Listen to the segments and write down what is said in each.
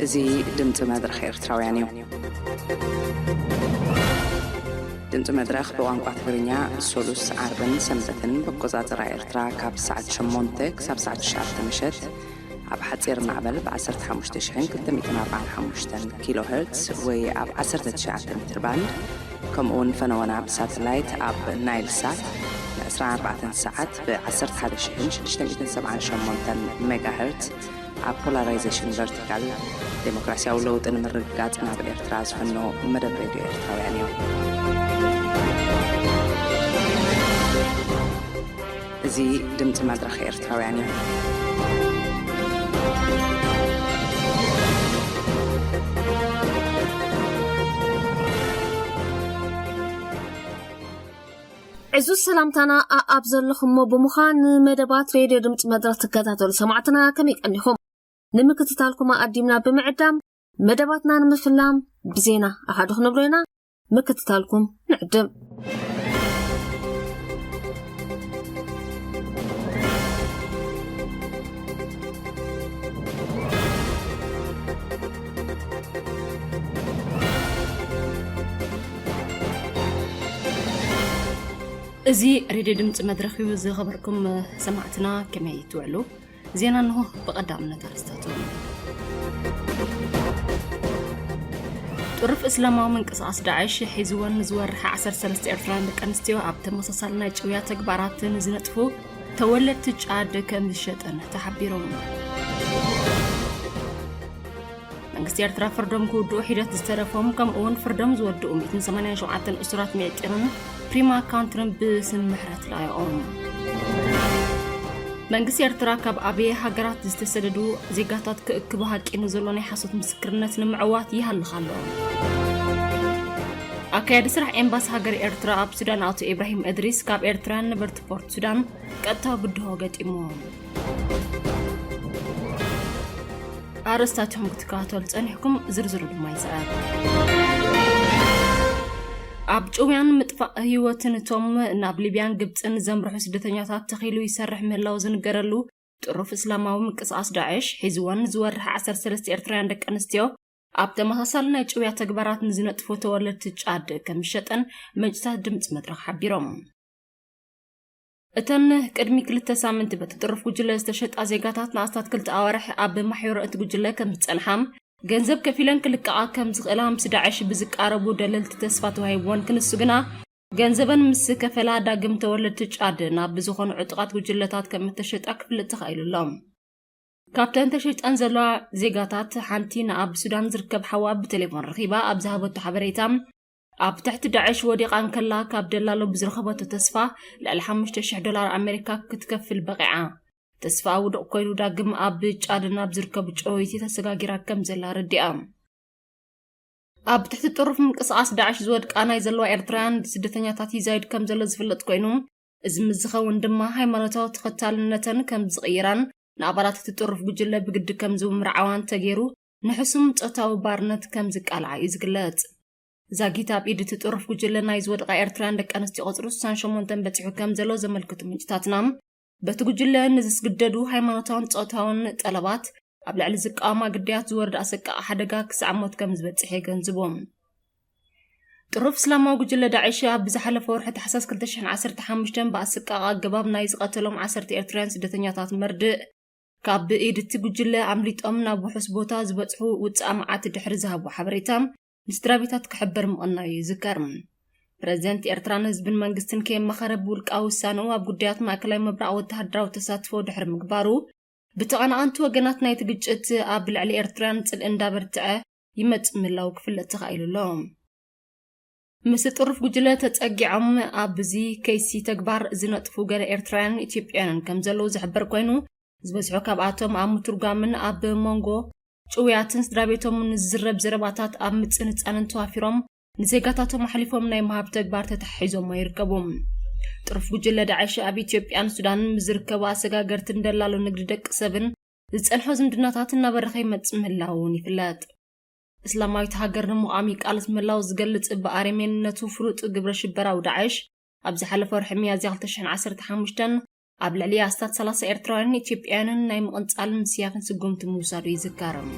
زي دمت مدرخ إرتراويانيو دمت مدرخ بوانقوة تغرينيا سولوس عربن سمبتن بقوزات رأي إرترا كاب ساعة شمونتك ساب ساعة شعر تمشت عب حتير معبل بعسرت حموشتشحن كنت 245 كيلو هرتز وعب عسرت شعر متر باند كمون فنوانا بساتلايت عب نايل سات لأسرع 4 ساعات بعسرت هذا الشحن 678 ميجا هرتز عب بولارايزيشن فيرتيكال ديمقراطيا ولوط المرقات ناب الإرتراز فنو مدب راديو إرتراويانيو زي دمت مدرخ إرتراويانيو عزوز سلامتنا أبزل لكم بمخان مدبات راديو دمت مدرخ تكتاتو سمعتنا كميك أنكم نمكتتالكم أقدمنا بمعدام مدباتنا نمفلام بزينا أحدخ نبرينا مكتتالكم نعدم زي راديو دمت مدرخي زي خبركم سمعتنا كما يتوعلو زينا انه بقدامنا تارستاتو طرف اسلاماو منقصاص داعش حيزوان زورح 13 إرتران بقنستيو عبت مساسالنا جويا تكباراتن زنطفو تولد تجاد كم شطن تحبيرون منقست إرترا فردم كودو حيدت استرفهم كم اون فردم زودو 187 اسرات ميترن بريما كانترن بسم محرت لايقوم منقست إرترا كاب أبي هاجرات استسددو زيقاتات كأكبهاك إنو زلوني حصوت مسكرنت نمعوات يهال خالون أكيد سرح إمباس هاجر إرترا أب سودان أوتو إبراهيم إدريس كاب إرتران نبرت بورت سودان كأتاو بدهوغت إموهم أرستاتهم كتكاتول تسأنحكم زرزرو بمايزات أب جويان متفق هيوتن توم ناب ليبيان قبطن زمرحو سدتنياتات تخيلو يسرح ملاو زنقرلو طرف إسلاماو مقصاص داعش حيزوان زورح 13 إرتران دك أنستيو أب تمهصالنا جويا تقبارات نزنت فوتوالد تجاد كمشتن مجتاد دمت مدرخ حبيروم اتن قدمي كلتا سامنت بتطرف جوجلا استشهد ازيغاتات ناستات كلتا اورح اب محيور ات جوجلا كم تصنحام ገንዘብ ከፊለን ክልቃ ከም ዝቕላም ስዳዕሽ ብዝቃረቡ ደለልቲ ተስፋት ወሃይቦን ክንስግና ገንዘበን ምስ ከፈላ ዳግም ተወለድ ትጫድ ናብ ብዙኾኑ ዕጥቃት ጉጅለታት ከም ተሸጣ ክፍልጥ ተኻይሉሎም ካፕተን ተሸጣን ዘላ ዜጋታት ሓንቲ ናብ ሱዳን ዝርከብ ሓዋብ ብቴሌፎን ረኺባ ኣብ ዝሃበቱ ሓበሬታም ኣብ ትሕቲ ዳዕሽ ወዲቓን ከላ ካብ ደላሎ ብዝረኸበቶ ተስፋ ልዕሊ $5,000 ኣሜሪካ ክትከፍል በቂዓ تسفا ودق كويلو داقم أب جادنا بزركب جويتي تسقاقيرا كم زلا ردئام أب تحت الطرف من قصاص داعش زود كانا يزلوا إرتران سدتنيا تاتي زايد كم زلا زفلت كوينوم إزم الزخو وندما هاي مراتاو تختال نتن كم زغيران نعبارات تطرف بجلة بقد كم زو مرعوان تغيرو نحسم تقتاو بارنت كم زك على إزقلات زاقيتا بإيد تطرف بجلة نايزود غا إرتران دك أنستي غطروس سانشومون تنبتحو كم زلو زملكتو مجتاتنام بتوجل نزس قددو هايمانوتاون تصوتاون طلبات قبل على زقاما قديات زورد اسقا حدغا كسعموت كم زبصحي گنزبوم طرف اسلاماو قجله داعش بزحلف ورحه حساس 2015 باسقا غباب نايز قتلهم 10 إرتران سدتنياتات مرد كاب ايد تجله عمليطوم ناب حسبوتا زبصحو وصامعات دحر زهبو حبريتام مسترابيتات كحبر مقناي ذكرم بريزيدنت إرتران حزبن منغستن كيم مخرب ولقاو وسانو ኣብ ጉዳያት ማእከላይ መብራዕ ወተሃደራዊ ተሳትፎ ድሕሪ ምግባሩ ብተቐናቐንቲ ወገናት ናይ ትግጭት ኣብ ልዕሊ ኤርትራን ጽል እንዳበርትዐ ይመጽእ ምላው ክፍለጥ ተኻኢሉሎም ምስ ጥርፍ ጉጅለ ተጸጊዖም ኣብዚ ከይሲ ተግባር ዝነጥፉ ገለ ኤርትራውያን ኢትዮጵያውያን ከም ዘለዉ ዝሕበር ኮይኑ ዝበዝሑ ካብኣቶም ኣብ ምትርጓምን ኣብ መንጎ ጭውያትን ስድራቤቶምን ዝዝረብ ዘረባታት ኣብ ምጽንጻንን ተዋፊሮም نزيغاتاتهم حليفهم ناي مهاب تكبار تتحيزهم ويركبهم طرف جل داعش اب ኢትዮጵያን ሱዳን ምዝርከባ አሰጋገርትን ደላሎ ንግድ ደቅ ሰብን ዝጸንሖ ዝምድናታትና በረኸይ መጽምላውን ይፍላጥ እስላማዊት ሃገር ንሙቃሚ ቃልስ መላው ዝገልጽ በአርሜንነቱ ፍሩጥ ግብረ ሽበራው ዳዕሽ ኣብ ዝሓለፈ ወርሒ ሚያዝያ 2015 ኣብ ልዕሊ ኣስታት 30 ኤርትራውያን ኢትዮጵያውያንን ናይ ምቕንጻልን ስያፍን ስጉምቲ ምውሳዱ ይዝካረም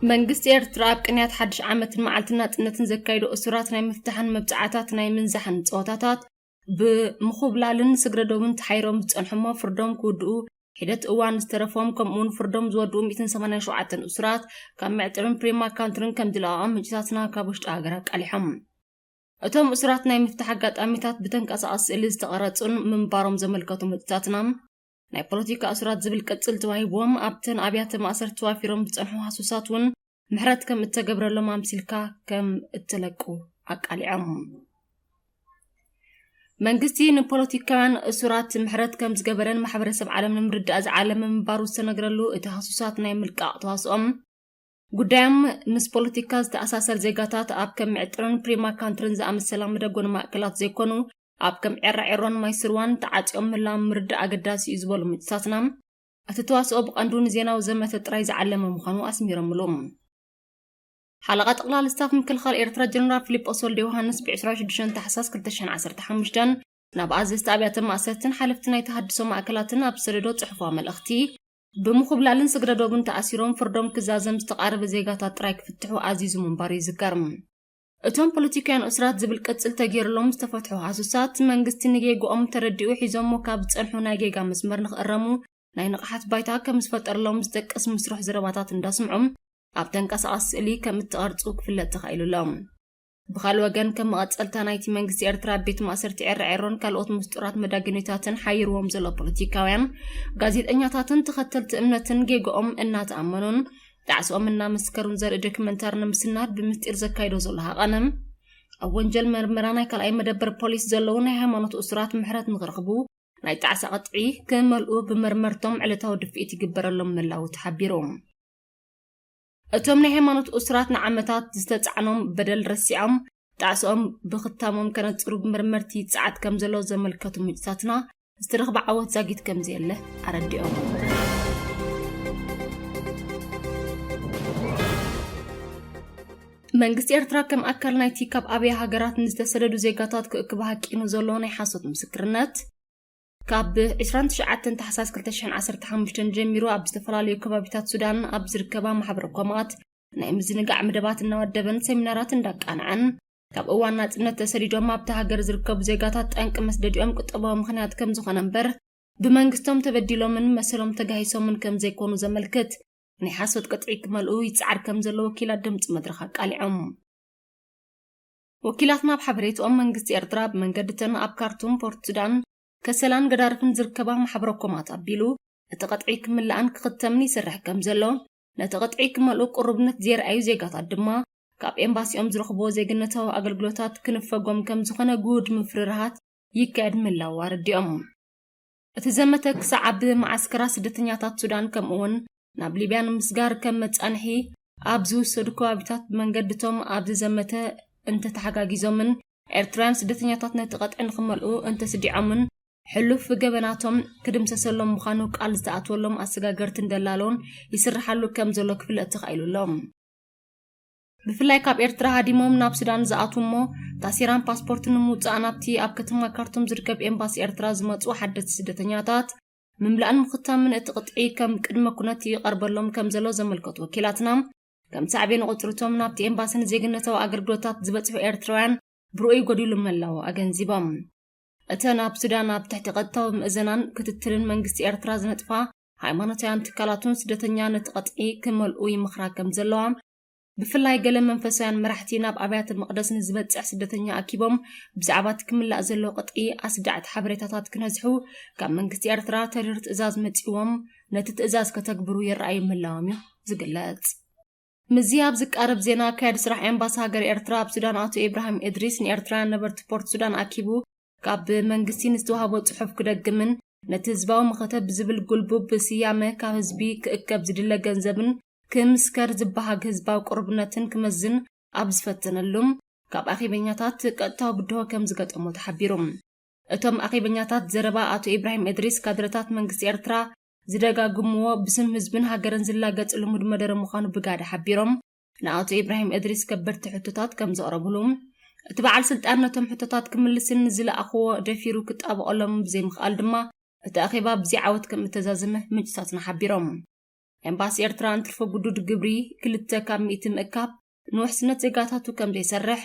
መንግስቲ ኤርትራ ኣብ ቅንያት ሓድሽ ዓመትን መዓልትን ናጽነትን ዘካይዱ እሱራት ናይ ምፍታሕን መብጻዕታት ናይ ምንዛሕን ጸወታታት ብምኹብላልን ስግረዶምን ተሓይሮም ዝጸንሖሞ ፍርዶም ክውድኡ ሂደት እዋን ዝተረፎም ከምኡውን ፍርዶም ዝወድኡ 187 እሱራት ካብ ምዕጥርን ፕሪማ ካውንትርን ከም ዝለቐቐም ምንጭታትና ካብ ውሽጢ ሃገር ቃሊሖም እቶም እሱራት ናይ ምፍታሕ ኣጋጣሚታት ብተንቀሳቐሲ ስእሊ ዝተቐረጹን ምንባሮም ዘመልከቱ ምንጭታትና ናይ ፖለቲካ እሱራት ዝብል ቅጽል ተዋሂቦም ኣብተን ኣብያተ ማእሰር ተዋፊሮም ዝጸንሑ ሃሱሳት እውን ምሕረት ከም እተገብረሎም ኣምሲልካ ከም እተለቁ ኣቃሊዖም መንግስቲ ንፖለቲካውያን እሱራት ምሕረት ከም ዝገበረን ማሕበረሰብ ዓለም ንምርዳእ ዝዓለመ ምንባሩ ዝተነግረሉ እቲ ሃሱሳት ናይ ምልቃቕ ተዋስኦም ጉዳዮም ምስ ፖለቲካ ዝተኣሳሰር ዜጋታት ኣብ ከም ምዕጥርን ፕሪማ ካውንትርን ዝኣመሰላ መደጎን ማእከላት ዘይኮኑ ኣብ ከም ዕራዒሮን ማይስርዋን ተዓጽዮም ምላም ምርዳእ ኣገዳሲ እዩ ዝበሉ ምንጭታትና እቲ ተዋስኦ ብቐንዱ ንዜናዊ ዘመተ ጥራይ ዝዓለመ ምዃኑ ኣስሚሮምሉ ሓለቓ ጠቕላላ ስታፍ ምክልኻል ኤርትራ ጀነራል ፊሊጶስ ወልደ ዮሃንስ ብ26 ታሕሳስ 2015 ናብ ኣዘዝቲ ኣብያተ ማእሰርትን ሓለፍቲ ናይ ተሃድሶ ማእከላትን ኣብ ሰደዶ ጽሑፋዊ መልእኽቲ ብምኹብላልን ስግረዶምን ተኣሲሮም ፍርዶም ክዛዘም ዝተቓረበ ዜጋታት ጥራይ ክፍትሑ ኣዚዙ ምንባሩ ይዝከር እቶም ፖለቲካውያን እሱራት ዝብል ቅጽል ተገይሩሎም ዝተፈትሑ ሃሱሳት መንግስቲ ንጌጎኦም ተረዲኡ ሒዞሞ ካብ ዝጸንሑ ናይ ጌጋ መስመር ንኽእረሙ ናይ ንቕሓት ባይታ ከም ዝፈጠረሎም ዝጠቅስ ምስሩሕ ዘረባታት እንዳስምዑም ኣብ ተንቀሳቐሲ ስእሊ ከም እትቐርጹ ክፍለጥ ተኻኢሉሎም ብኻልእ ወገን ከም መቐጸልታ ናይቲ መንግስቲ ኤርትራ ቤት ማእሰርቲ ዕራዒሮን ካልኦት ምስጢራት መዳግኒታትን ሓይርዎም ዘሎ ፖለቲካውያን ጋዜጠኛታትን ተኸተልቲ እምነትን ጌጎኦም እናተኣመኑን ጣዕሶም እናመስከሩን ዘርኢ ዶክመንታሪ ንምስናድ ብምስጢር ዘካይዶ ዘሎ ሃቐንም ኣብ ወንጀል ምርመራ ናይ ካልኣይ መደበር ፖሊስ ዘለዉ ናይ ሃይማኖት እሱራት ምሕረት ንኽረኽቡ ናይ ጣዕሳ ቐጥዒ ክመልኡ ብመርመርቶም ዕለታዊ ድፍኢት ይግበረሎም ምላው ተሓቢሮም እቶም ናይ ሃይማኖት እሱራት ንዓመታት ዝተጻዕኖም በደል ረሲዖም ጣዕሶም ብኽታሞም ከነጽሩ ብመርመርቲ ጸዓት ከም ዘሎ ዘመልከቱ ምንጭታትና ዝተረኽበ ዓወት ዛጊት ከም ዘየለ ኣረዲኦም መንግስቲ ኤርትራ ከም ኣካል ናይቲ ካብ ኣብያ ሃገራት ንዝተሰደዱ ዜጋታት ክእክብ ሃቂኑ ዘሎ ናይ ሓሶት ምስክርነት ካብ 29 ታሕሳስ 2015 ጀሚሩ ኣብ ዝተፈላለዩ ከባቢታት ሱዳን ኣብ ዝርከባ ማሕበረ ኮማት ናይ ምዝንጋዕ መደባት እናወደበን ሴሚናራት እንዳቃንዐን ካብ እዋን ናጽነት ተሰዲዶም ኣብቲ ሃገር ዝርከቡ ዜጋታት ጠንቂ መስደዲኦም ቁጠባዊ ምኽንያት ከም ዝኾነ እምበር ብመንግስቶም ተበዲሎምን መሰሎም ተጋሂሶምን ከም ዘይኮኑ ዘመልክት ናይ ሓሶት ቅጥዒ ክመልኡ ይጽዓር ከም ዘሎ ወኪላት ድምፂ መድረኽ ኣቃሊዖም ወኪላትና ኣብ ሓበሬትኦም መንግስቲ ኤርትራ ብመንገድተን ኣብ ካርቱም ፖርት ሱዳን ከሰላን ገዳርፍን ዝርከባ ማሕበረ ኮማት ኣቢሉ እቲ ቐጥዒ ክምላእን ክኽተምን ይሰርሕ ከም ዘሎ ነቲ ቐጥዒ ክመልኡ ቁርብነት ዘርአዩ ዜጋታት ድማ ካብ ኤምባሲኦም ዝረኽቦ ዜግነታዊ ኣገልግሎታት ክንፈጎም ከም ዝኾነ ጉድ ምፍርርሃት ይካየድ ምላው ኣረዲኦም እቲ ዘመተ ክሳዕ ብማዓስከራ ስደተኛታት ሱዳን ከምኡውን ናብ ሊብያ ንምስጋር ከም መጻንሒ ኣብ ዝውሰዱ ከባቢታት ብመንገድቶም ኣብዚ ዘመተ እንተተሓጋጊዞምን ኤርትራውያን ስደተኛታት ነቲ ቐጥዒ ንኽመልኡ እንተስዲዖምን ሕሉፍ ገበናቶም ክድምሰሰሎም ምዃኑ ቃል ዝተኣትወሎም ኣሰጋገርትን ደላሎን ይስርሓሉ ከም ዘሎ ክፍለጥ ተኻኢሉሎም ብፍላይ ካብ ኤርትራ ሃዲሞም ናብ ሱዳን ዝኣትውሞ ታሲራን ፓስፖርትን ንምውፃእ ናብቲ ኣብ ከተማ ካርቱም ዝርከብ ኤምባሲ ኤርትራ ዝመፁ ሓደስቲ ስደተኛታት ምምላእን ምኽታምን እቲ ቕጥዒ ከም ቅድመ ኩነት ይቐርበሎም ከም ዘሎ ዘመልከቱ ወኪላትና ከም ሳዕቤን ቁፅርቶም ናብቲ ኤምባሲን ዜግነታዊ ኣገልግሎታት ዝበፅሑ ኤርትራውያን ብርኡይ ጎዲሉ መላው ኣገንዚቦም እተን ኣብ ሱዳን ኣብ ትሕቲ ቀጥታዊ ምእዘናን ክትትልን መንግስቲ ኤርትራ ዝነጥፋ ሃይማኖታውያን ትካላቱን ስደተኛ ነቲ ቐጥዒ ክመልኡ ይምኽራ ከም ዘለዋ ብፍላይ ገለ መንፈሳውያን መራሕቲ ናብ ኣብያተ መቕደስ ንዝበፅሕ ስደተኛ ኣኪቦም ብዛዕባ እቲ ክምላእ ዘሎ ቐጥዒ ኣስዳዕቲ ሓበሬታታት ክነዝሑ ካብ መንግስቲ ኤርትራ ተሪር ትእዛዝ መፂዎም ነቲ ትእዛዝ ከተግብሩ ይረኣዩ ምላዎም እዩ ዝግለጽ ምዚ ኣብ ዝቃረብ ዜና ካየድ ስራሕ ኤምባሲ ሃገር ኤርትራ ኣብ ሱዳን ኣቶ ኢብራሂም ኢድሪስ ንኤርትራውያን ነበርቲ ፖርት ሱዳን ኣኪቡ ካብ መንግስቲ ንዝተዋሃቦ ጽሑፍ ክደግምን ነቲ ህዝባዊ መኸተብ ብዝብል ጉልቡብ ብስያመ ካብ ህዝቢ ክእከብ ዝድለ ገንዘብን ክምስከር ዝበሃግ ህዝባዊ ቁርብነትን ክመዝን ኣብ ዝፈተነሉም ካብ ኣኺበኛታት ቀጥታዊ ግድሆ ከም ዝገጠሞ ተሓቢሮም እቶም ኣኺበኛታት ዘረባ ኣቶ ኢብራሂም ኢድሪስ ካድረታት መንግስቲ ኤርትራ ዝደጋግምዎ ብስም ህዝብን ሃገርን ዝላገጽ ልሙድ መደረ ምዃኑ ብጋዳ ሓቢሮም ንኣቶ ኢብራሂም ኢድሪስ ከበድቲ ሕቶታት ከም ዘቕረብሉም እቲ በዓል ስልጣን ነቶም ሕቶታት ክምልስን ዝለኣኽዎ ደፊሩ ክጣበቐሎም ብዘይምኽኣል ድማ እቲ ኣኼባ ብዘይ ዓወት ከም እተዛዘመ ምንጭታትና ሓቢሮም ኤምባሲ ኤርትራ እንትርፎ ጉዱድ ግብሪ ክልተ ካብ 100 ምእካብ ንውሕስነት ዜጋታቱ ከም ዘይሰርሕ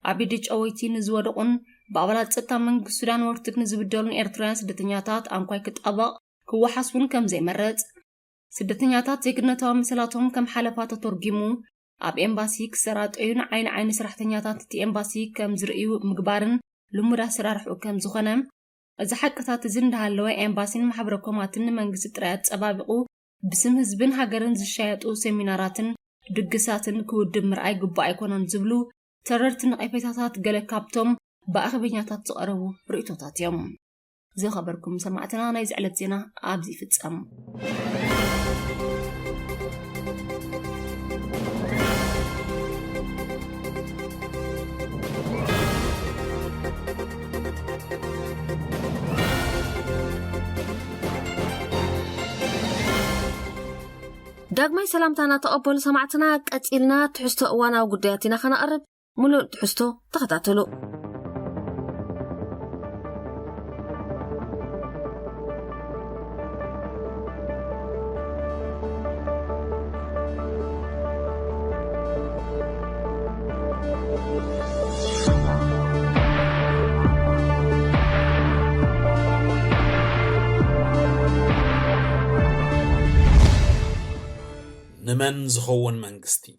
ዓቢዲ ጨወይቲ ንዝወደቑን ብኣባላት ጸጥታ መንግስቲ ሱዳን ወርትክ ንዝብደሉን ኤርትራውያን ስደተኛታት አንኳይ ክጣበቕ ክወሓስውን ከም ዘይመረጽ ስደተኛታት ዜግነታዊ መሰላቶም ከም ሓለፋ ተተርጊሙ ኣብ ኤምባሲ ክሰራጠዩን ዓይኒ ሰራሕተኛታት እቲ ኤምባሲ ከም ዝርእዩ ምግባርን ልሙድ ኣሰራርሑ ከም ዝኾነ እዚ ሓቅታት እዚ እንዳሃለወ ኤምባሲን ማሕበረ ኮማትን መንግስቲ ጥራይ ኣጸባቢቑ ብስም ህዝብን ሃገርን ዝሻየጡ ሴሚናራትን ድግሳትን ክውድብ ምርኣይ ግቡእ ኣይኮነን ዝብሉ ተረርቲ ንቐይፈታታት ገለ ካብቶም ብኣኸበኛታት ዝቐረቡ ርእቶታት እዮም። ዝኸበርኩም ሰማዕትና ናይ ዝዕለት ዜና ኣብዚ ይፍጸም። ዳግማይ ሰላምታና ተቐበሉ ሰማዕትና ቀፂልና ትሕዝቶ እዋናዊ ጉዳያት ኢና ከነቕርብ ሙሉእ ትሕዝቶ ተኸታተሉ። نمن زخون منغستي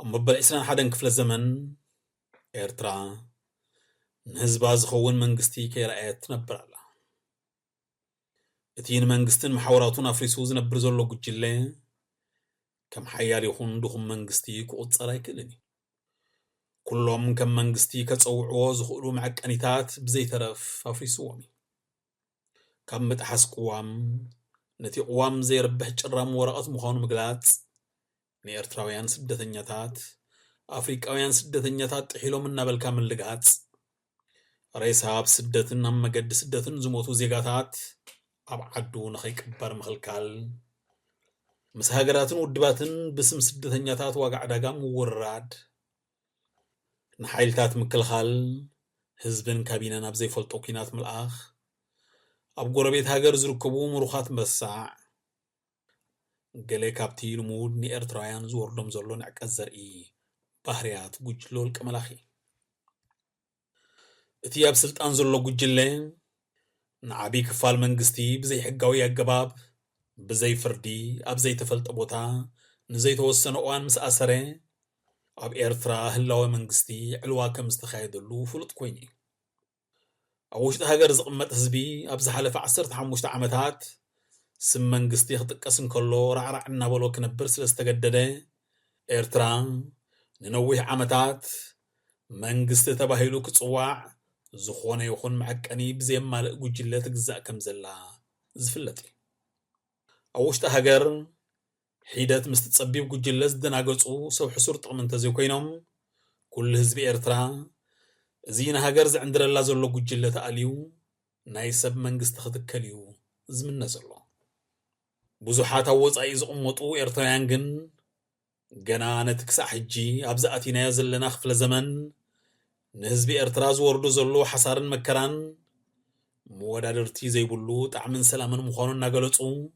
أما بالإسلام حدا كفل الزمن إيرترا نهزبا زخون منغستي كي رأيت نبر الله اتين منغستن محاوراتون أفريسوز نبر زولو قجلة كم حيار يخون دخون منغستي كوت صراي كلني كلهم كم منغستي كتصوعو زخولو معك أنيتات بزي ترف أفريسوامي كم متحس قوام نتي قوام زي ربح جرام ورقات مخانو مقلات نيرتراويان سدتنياتات أفريقاويان سدتنياتات حيلو من نابل كامل لقات ريساب سدتن أما قد سدتن زموتو زيقاتات أبعدو نخيك بار مخلكال مسهاقراتن ودباتن بسم سدتنياتات واقع داقام وراد نحايلتات مكالخال هزبن كابينا نابزي فلطوكينات ملآخ أب قربيت هاجر زركبو مروخات مساع قلي كابتي لمود ني إرترايان زور دم زلون عكزر بحريات قجلول كملاخي اتياب سلطان زلو قجلين نعبي كفال منغستي بزي حقاوي أقباب بزي فردي أب زي تفلت أبوتا نزي توسن أوان مسأسرين أب إرترا هلاوي منغستي علواكا مستخايدلو فلط كويني أوشت هاجر زقمت حزبي أبز حلف 15 عامات سم منغستي خطقسن كله رعرع نابلو كنبر سلستجدده إيرترا ننويه عامات منغست تباهيلو كصواع زخونه يخون معك أني بزي مال جوجلة تجزاء كم زلا زفلتي أوشت هاجر حيدات مستتصبي بجوجلة زدناقصو سو حصور طقم تزيو كينهم كل حزب إيرترا زينا هاجرز عندنا الله زلوا جلة عليو نايسب منجست خدكليو زمن نزلوا بزحات ووز عايز أمطو إرتيانجن جنا نتكسع حجي أبزأتي نازل لنا خفل زمن نهزبي إرتراز وردو زلوا حصار مكران مودادرتي زي بلو تعمن سلامن مخانون نقلتو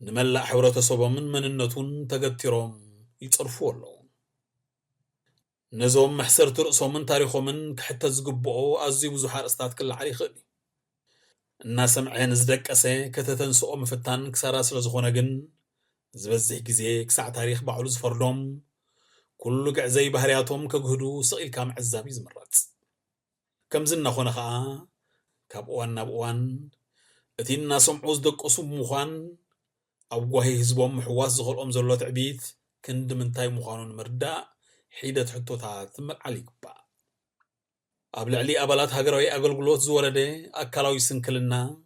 نملأ حورة صبا من النتون تقتيرهم يتصرفوا له نزوم محسر ترقصهم من تاريخهم من حتى زقبقوا أزي وزحار استاد كل علي خلي الناس معين زدك أسي كتتنسقوا مفتان كسارة سلزخونا جن زبزح جزي كساع تاريخ بعلوز فردهم كله قع زي بهرياتهم كجهدو سقيل كام عزابي زمرات كم زلنا خونا خاء كابوان نابوان اتين الناس معوز دك أصوب مخان أو قوهي هزبهم محواس زغل أمزلو تعبيت كند من تاي مخانون مرداء حيدة حطوتها ثم عليك با قبل علي أبلات هاجروي أقول قلوت زوردة أكلاوي سنكلنا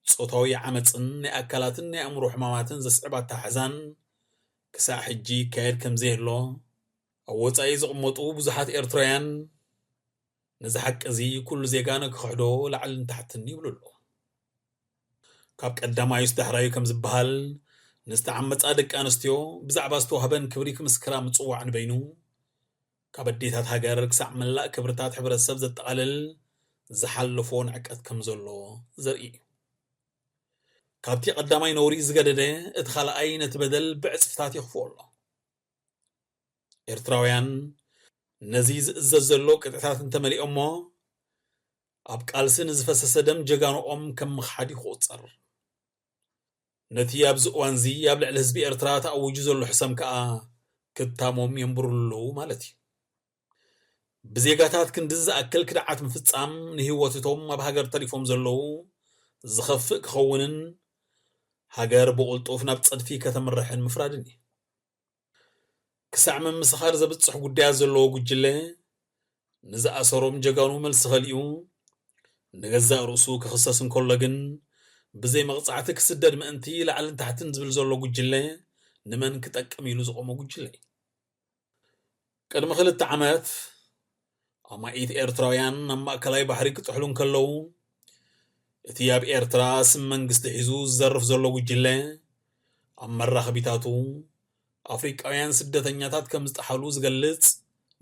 صوتوي عمتن أكلاتن أمروح ماماتن زسعبات تحزن كساح الجي كاير كم زيرلو أو تعيز أمطو بزحات إرتريان نزحك أزي كل زيجانك خعدو لعل تحتني ولولو كابك قدما يستحرايو كم زبهال نستعمت أدك أنستيو بزعباستو هبن كبريك مسكرا متصوع عن بينو كابديتات هاجر كسع ملا كبرتات حبر السبز التقلل زحلفون عكت كم زلو زرقي ካብቲ ቀዳማይ ነውሪ ዝገደደ እቲ ካልኣይ ነቲ በደል ብዕፅፍታት ይኽፍኦ ኣሎ ኤርትራውያን ነዚ ዝእዘዝ ዘሎ ቅጥዕታት እንተመሊኦሞ ኣብ ቃልሲ ንዝፈሰሰ ደም ጀጋንኦም ከም ምኽሓድ ይቑፀር ነቲ ኣብዚ እዋን እዚ ኣብ ልዕሊ ህዝቢ ኤርትራ ተኣውጁ ዘሎ ሕሰም ከዓ ክታሞም የንብሩሉ ማለት እዩ ብዜጋታት ክንዲ ዝኣክል ክድዓት ምፍጻም ንህይወቶም ኣብ ሃገር ተሪፎም ዘለዉ ዝኸፍእ ክኸውንን ሃገር ብቕልጡፍ ናብ ፀድፊ ከተምርሕን ምፍራድን እዩ ክሳዕ ምምስኻር ዘብፅሕ ጉዳያት ዘለዎ ጉጅለ ንዝኣሰሮም ጀጋኑ መልሲ ኸሊኡ ንገዛእ ርእሱ ክኽሰስ እንከሎ ግን ብዘይ መቕፃዕቲ ክስደድ ምእንቲ ላዕልን ታሕትን ዝብል ዘሎ ጉጅለ ንመን ክጠቅም ኢሉ ዝቆመ ጉጅለ እዩ ቅድሚ 2 ዓመት ኣማኢት ኤርትራውያን ኣብ ማእከላይ ባሕሪ ክጥሕሉ እንከለዉ እቲ ኣብ ኤርትራ ስም መንግስቲ ሒዙ ዝዘርፍ ዘሎ ጉጅለ ኣብ መራኸቢታቱ ኣፍሪቃውያን ስደተኛታት ከም ዝጠሓሉ ዝገልጽ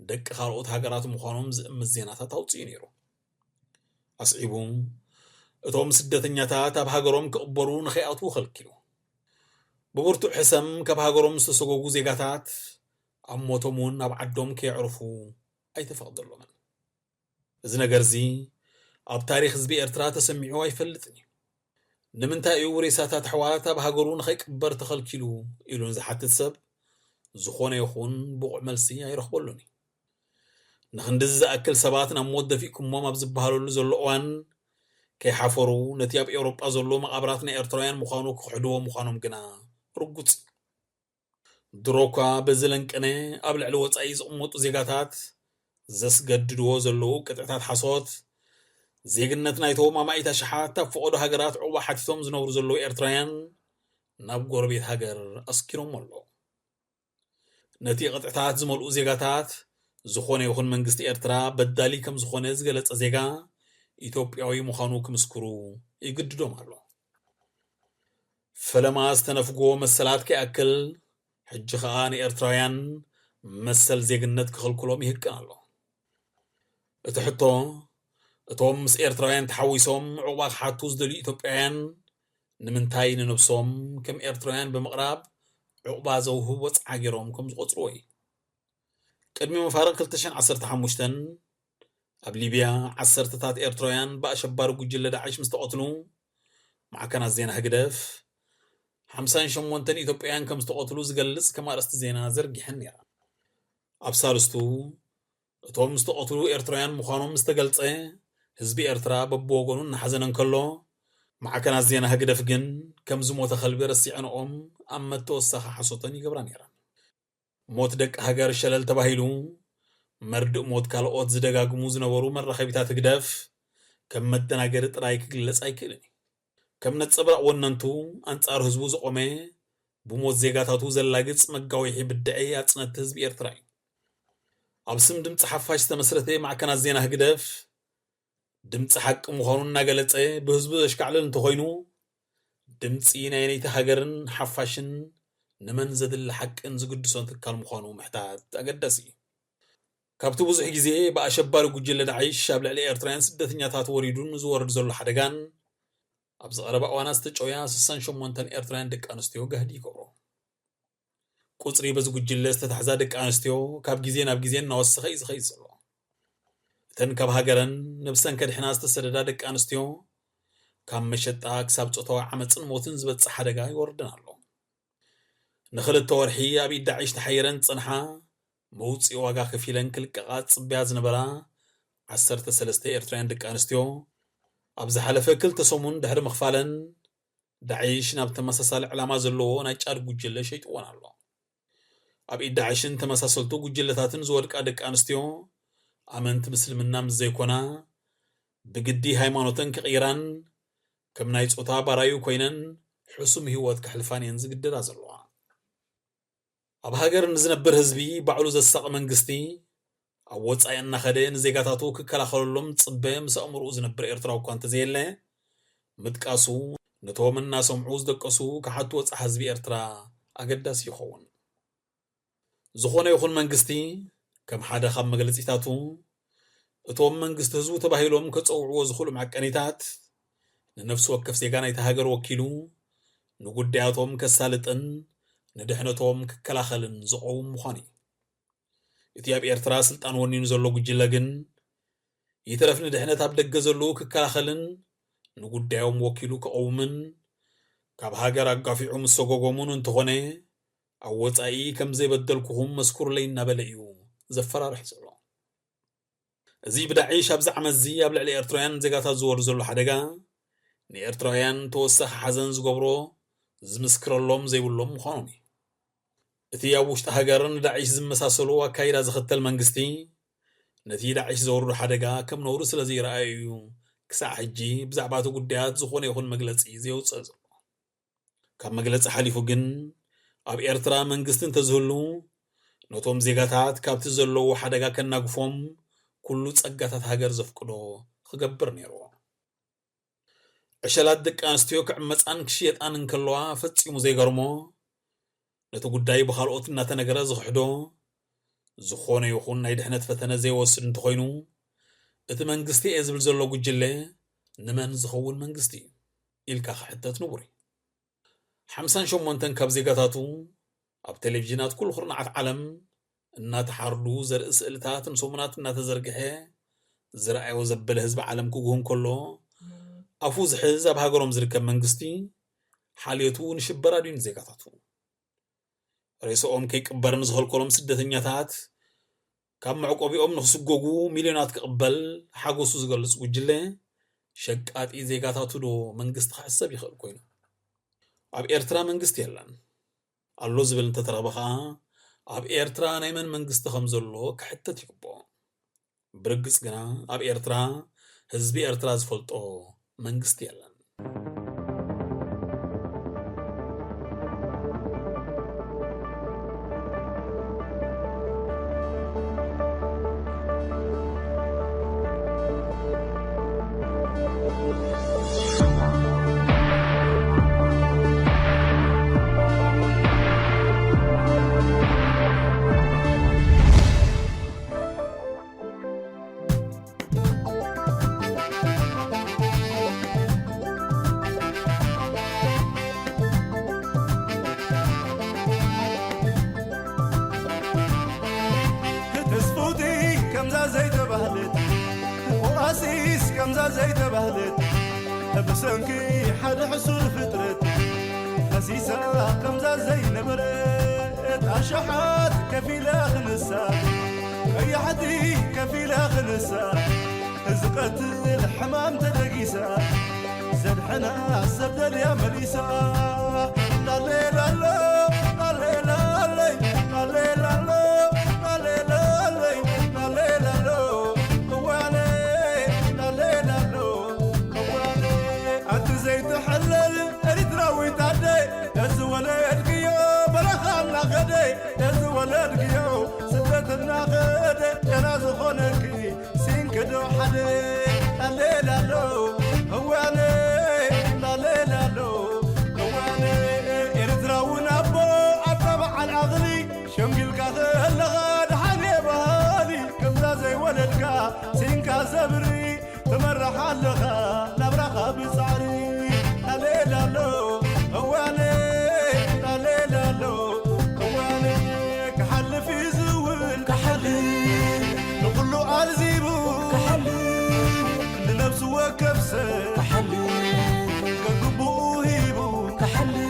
ደቂ ካልኦት ሃገራት ምዃኖም ዝእምት ዜናታት ኣውፅኡ ነይሩ ኣስዒቡ እቶም ስደተኛታት ኣብ ሃገሮም ክቕበሩ ንኸይኣትዉ ኸልኪሉ ብብርቱዕ ሕሰም ካብ ሃገሮም ዝተሰጎጉ ዜጋታት ኣብ ሞቶም እውን ኣብ ዓዶም ከይዕርፉ ኣይተፈቕደሎምን እዚ ነገር እዚ ኣብ ታሪክ ህዝቢ ኤርትራ ተሰሚዑ ኣይፈልጥን እዩ ንምንታይ እዩ ሬሳታት ኣሕዋት ኣብ ሃገሩ ንኸይቅበር ተኸልኪሉ ኢሉ ዝሓትት ሰብ ዝኾነ ይኹን ብቑዕ መልሲ ኣይረኽበሉን እዩ ንኽንድዚ ዝኣክል ሰባት ናብ ሞት ደፊእኩሞም ኣብ ዝበሃለሉ ዘሎ እዋን ከይሓፈሩ ነቲ ኣብ ኤውሮጳ ዘሎ መቓብራት ናይ ኤርትራውያን ምዃኑ ክሕድዎ ምዃኖም ግና ርጉፅ ድሮኳ በዚ ለንቅነ ኣብ ልዕሊ ወፃኢ ዝቕመጡ ዜጋታት ዘስገድድዎ ዘለዉ ቅጥዕታት ሓሶት ዜግነት ናይቶም ኣማኢት ኣሽሓት ኣብ ፈቐዶ ሃገራት ዕቑባ ሓቲቶም ዝነብሩ ዘለዉ ኤርትራውያን ናብ ጎረቤት ሃገር ኣስኪሮም ኣሎ ነቲ ቅጥዕታት ዝመልኡ ዜጋታት ዝኾነ ይኹን መንግስቲ ኤርትራ በዳሊ ከም ዝኾነ ዝገለጸ ዜጋ ኢትዮጵያዊ ምዃኑ ክምስክሩ ይግድዶም ኣሎ ፈለማ ዝተነፍጎ መሰላት ከይኣክል ሕጂ ከዓ ንኤርትራውያን መሰል ዜግነት ክኽልክሎም ይህቅን ኣሎ እቲ ሕቶ እቶም ምስ ኤርትራውያን ተሓዊሶም ዕቑባ ክሓቱ ዝደልዩ ኢትዮጵያውያን ንምንታይ ንነብሶም ከም ኤርትራውያን ብምቕራብ ዕቑባ ዘውህብ ወፅዓ ገይሮም ከም ዝቆፅርዎ እዩ ቅድሚ መፋረቕ 2015 ኣብ ሊብያ 10ታት ኤርትራውያን ብኣሸባሪ ጉጅለ ዳዕሽ ምስ ተቐትሉ ማዕከናት ዜና ህግደፍ 58 ኢትዮጵያውያን ከም ዝተቐትሉ ዝገልጽ ከም ኣርእስቲ ዜና ዘርጊሐን ነይራ ኣብ ሳልስቱ እቶም ዝተቐትሉ ኤርትራውያን ምዃኖም ዝተገልጸ ህዝቢ ኤርትራ በብወገኑ እናሓዘነ እንከሎ ማዕከናት ዜና ህግደፍ ግን ከም ዝሞተ ኸልቢ ረሲዐንኦም ኣብ መተወሳኺ ሓሶተን ይገብራ ነይረን ሞት ደቂ ሃገር ሸለል ተባሂሉ መርድእ ሞት ካልኦት ዝደጋግሙ ዝነበሩ መራኸቢታት ህግደፍ ከም መደናገሪ ጥራይ ክግለጽ ኣይክእልን እዩ ከም ነጸብራቕ ወነንቱ ኣንጻር ህዝቡ ዝቆመ ብሞት ዜጋታቱ ዘላግጽ መጋዊሒ ብድዒ ኣጽነቲ ህዝቢ ኤርትራ እዩ ኣብ ስም ድምፂ ሓፋሽ ዝተመስረተ ማዕከናት ዜና ህግደፍ ድምፂ ሓቂ ምዃኑ እናገለጸ ብህዝቢ ዘሽካዕልል እንተኾይኑ ድምፂ ናይ ነይቲ ሃገርን ሓፋሽን ንመን ዘድሊ ሓቅን ዝግድሶን ትካል ምዃኑ ምሕታት ኣገዳሲ እዩ ካብቲ ብዙሕ ግዜ ብኣሸባሪ ጉጅለ ዳዕሽ ኣብ ልዕሊ ኤርትራውያን ስደተኛታት ወሪዱን ዝወርድ ዘሎ ሓደጋን ኣብ ዝቐረባ እዋናት ዝተጨውያ 68 ኤርትራውያን ደቂ ኣንስትዮ ጋህዲ ይገብሮ ቁፅሪ በዚ ጉጅለ ዝተታሕዛ ደቂ ኣንስትዮ ካብ ግዜ ናብ ግዜ እናወሰኸ እዩ ዝኸይድ ዘሎ እተን ካብ ሃገረን ነብሰን ከድሕና ዝተሰደዳ ደቂ ኣንስትዮ ካብ መሸጣ ክሳብ ፆታዊ ዓመፅን ሞትን ዝበፅሕ ሓደጋ ይወርድን ኣሎ ንኽልተ ወርሒ ኣብ ኢድ ዳዕሽ ተሓይረን ፅንሓ መውፅኢ ዋጋ ከፊለን ክልቀቓ ፅብያ ዝነበራ 13 ኤርትራውያን ደቂ ኣንስትዮ ኣብ ዝሓለፈ 2 ሰሙን ድሕሪ ምኽፋለን ዳዕሽ ናብ ተመሳሳሊ ዕላማ ዘለዎ ናይ ጫድ ጉጅለ ሸይጥዎን ኣሎ ኣብ ኢድ ዳዕሽን ተመሳሰልቱ ጉጅለታትን ዝወድቃ ደቂ ኣንስትዮ ኣመንቲ ምስልምና ምስ ዘይኮና ብግዲ ሃይማኖተን ክቕይራን ከም ናይ ፆታ ባራዩ ኮይነን ሕሱም ህይወት ክሕልፋን እየን ዝግደዳ ዘለዋ ኣብ ሃገር ንዝነብር ህዝቢ ባዕሉ ዘሳቕ መንግስቲ ኣብ ወፃኢ እናኸደ ንዜጋታቱ ክከላኸለሎም ፅበ ምስ ኣእምርኡ ዝነብር ኤርትራዊ እኳ እንተዘየለ ምጥቃሱ ነቶም እናሰምዑ ዝደቀሱ ክሓቱ ወፃኢ ህዝቢ ኤርትራ ኣገዳሲ ይኸውን ዝኾነ ይኹን መንግስቲ ከም ሓደ ካብ መግለፂታቱ እቶም መንግስቲ ህዝቡ ተባሂሎም ከፀውዕዎ ዝኽእሉ ማዕቀኒታት ንነፍሲ ወከፍ ዜጋ ናይቲ ሃገር ወኪሉ ንጉዳያቶም ከሳልጥን ንድሕነቶም ክከላኸልን ዝቆም ምዃኑ እቲ ኣብ ኤርትራ ስልጣን ወኒኑ ዘሎ ጉጅለ ግን ይተረፍ ንድሕነት ኣብ ደገ ዘሎ ክከላኸልን ንጉዳዮም ወኪሉ ክቀውምን ካብ ሃገር ኣጋፊዑ ምስ ሰጎጎሙን እንተኾነ ኣብ ወፃኢ ከም ዘይበደልኩኹም መስኩርለይ እናበለ እዩ ዘፈራርሕ ዘሎ እዚ ብዳዒሽ ኣብ ዓመት እዚ ኣብ ልዕሊ ኤርትራውያን ዜጋታት ዝወርድ ዘሎ ሓደጋ ንኤርትራውያን ተወሳኺ ሓዘን ዝገብሮ ዝምስክረሎም ዘይብሎም ምዃኖም እዩ እቲ ኣብ ውሽጢ ሃገር ንዳዒሽ ዝመሳሰሉ ኣካይዳ ዝኽተል መንግስቲ ነቲ ዳዒሽ ዘወርዱ ሓደጋ ከም ነውሪ ስለ ዘይረኣዩ እዩ ክሳዕ ሕጂ ብዛዕባ እቲ ጉዳያት ዝኾነ ይኹን መግለፂ ዘየውፅእ ዘሎ ካብ መግለፂ ሓሊፉ ግን ኣብ ኤርትራ መንግስቲ እንተዝህሉ ነቶም ዜጋታት ካብቲ ዘለዎ ሓደጋ ከናግፎም ኩሉ ፀጋታት ሃገር ዘፍቅዶ ክገብር ነይሩ ዕሸላት ደቂ ኣንስትዮ ክዕመፃን ክሽየጣን እንከለዋ ፈፂሙ ዘይገርሞ ነቲ ጉዳይ ብኻልኦት እናተነገረ ዝኽሕዶ ዝኾነ ይኹን ናይ ድሕነት ፈተነ ዘይወስድ እንተኾይኑ እቲ መንግስቲ እየ ዝብል ዘሎ ጉጅለ ንመን ዝኸውን መንግስቲ ኢልካ ክሕተት ንቡር 58 ካብ ዜጋታቱ ኣብ ቴሌቪዥናት ኩሉ ኩርናዓት ዓለም እናተሓርዱ ዘርኢ ስእልታትን ሶሙናት እናተዘርግሐ ዝረኣዮ ዘበለ ህዝቢ ዓለም ክጉህን ከሎ ኣፉ ዝሕዝ ኣብ ሃገሮም ዝርከብ መንግስቲ ሓልየቱ ንሽበራ ድዩ ዜጋታቱ ርእሶኦም ከይቅበርን ዝኸልከሎም ስደተኛታት ካብ መዕቆቢኦም ንኽስጎጉ ሚልዮናት ክቕበል ሓጎሱ ዝገልጽ ጉጅለ ሸቃጢ ዜጋታቱ ዶ መንግስቲ ክሕሰብ ይኽእል ኮይኑ ኣብ ኤርትራ መንግስቲ የለን ኣሎ ዝብል እንተተረኸበ ኸዓ ኣብ ኤርትራ ናይ መን መንግስቲ ከም ዘሎ ክሕተት ይግባእ ብርግጽ ግና ኣብ ኤርትራ ህዝቢ ኤርትራ ዝፈልጦ መንግስቲ የለን كمزا زي تبهلت بسنكي حد حصول فطرت خسيسة كمزا زي نبرت أشحات كفيلة خنسة أي حدي كفيلة خنسة زقت الحمام تدقيسة زدحنا الزبدة يا مليسة لالي لالو لالي لالي لالي لالو لالي لالي لالي لالو تحلل اريتراوي تعدي ولد قيو برخنا غدي ولد قيو سدتنا غدي انا زخونكي سين كدو حدي الليلة لو هو انا الليلة لو هو انا اريتراوي نابو اتبع العضلي شمقل كاثل غاد حني بهالي كمزا زي ولدكا سين كازبري تمرح اللغا نبرخها بصعري لالو هواني لالو هواني كحل في زول كحلي نقولو عالزيبو كحلي لنفسه وكبسه كحلي كقبو هيبو كحلي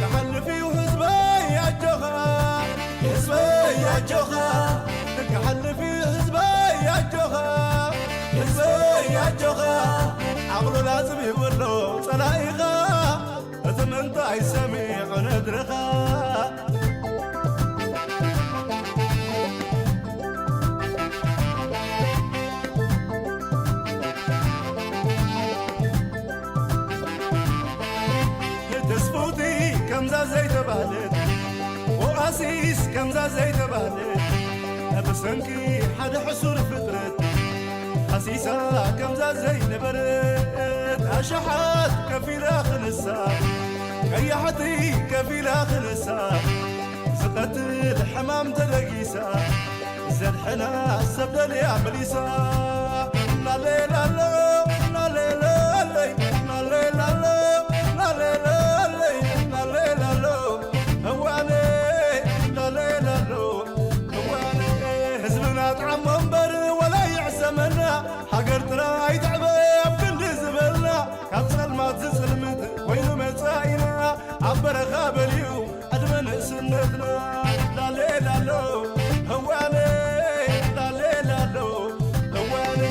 كحل في حزبي يا جوخا حزبي يا جوخا كحل في حزبي يا جوخا حزبي يا جوخا عقلو لازم يقولو صلايخا أتمنى عيسامي ندرخا تسفوتي كمزا زي تبهلت وقاسيس كمزا زي تبهلت بسنكي حد حصول فطرت خسيسة كمزا زي نبرت أشحات كفيلة خنسة أي حدي كفيلة خنسة زقت الحمام تلقيسة زدحنا السبدة يا مليسة لالي لالو لالي لالي لالي لالو لالي لالي ترى يتعبى بكل زبلنا كابسل ما تزلمت وين متاينا عبر خابليو أدمن سنتنا لا لي لا لو هواني لا لي لا لو هواني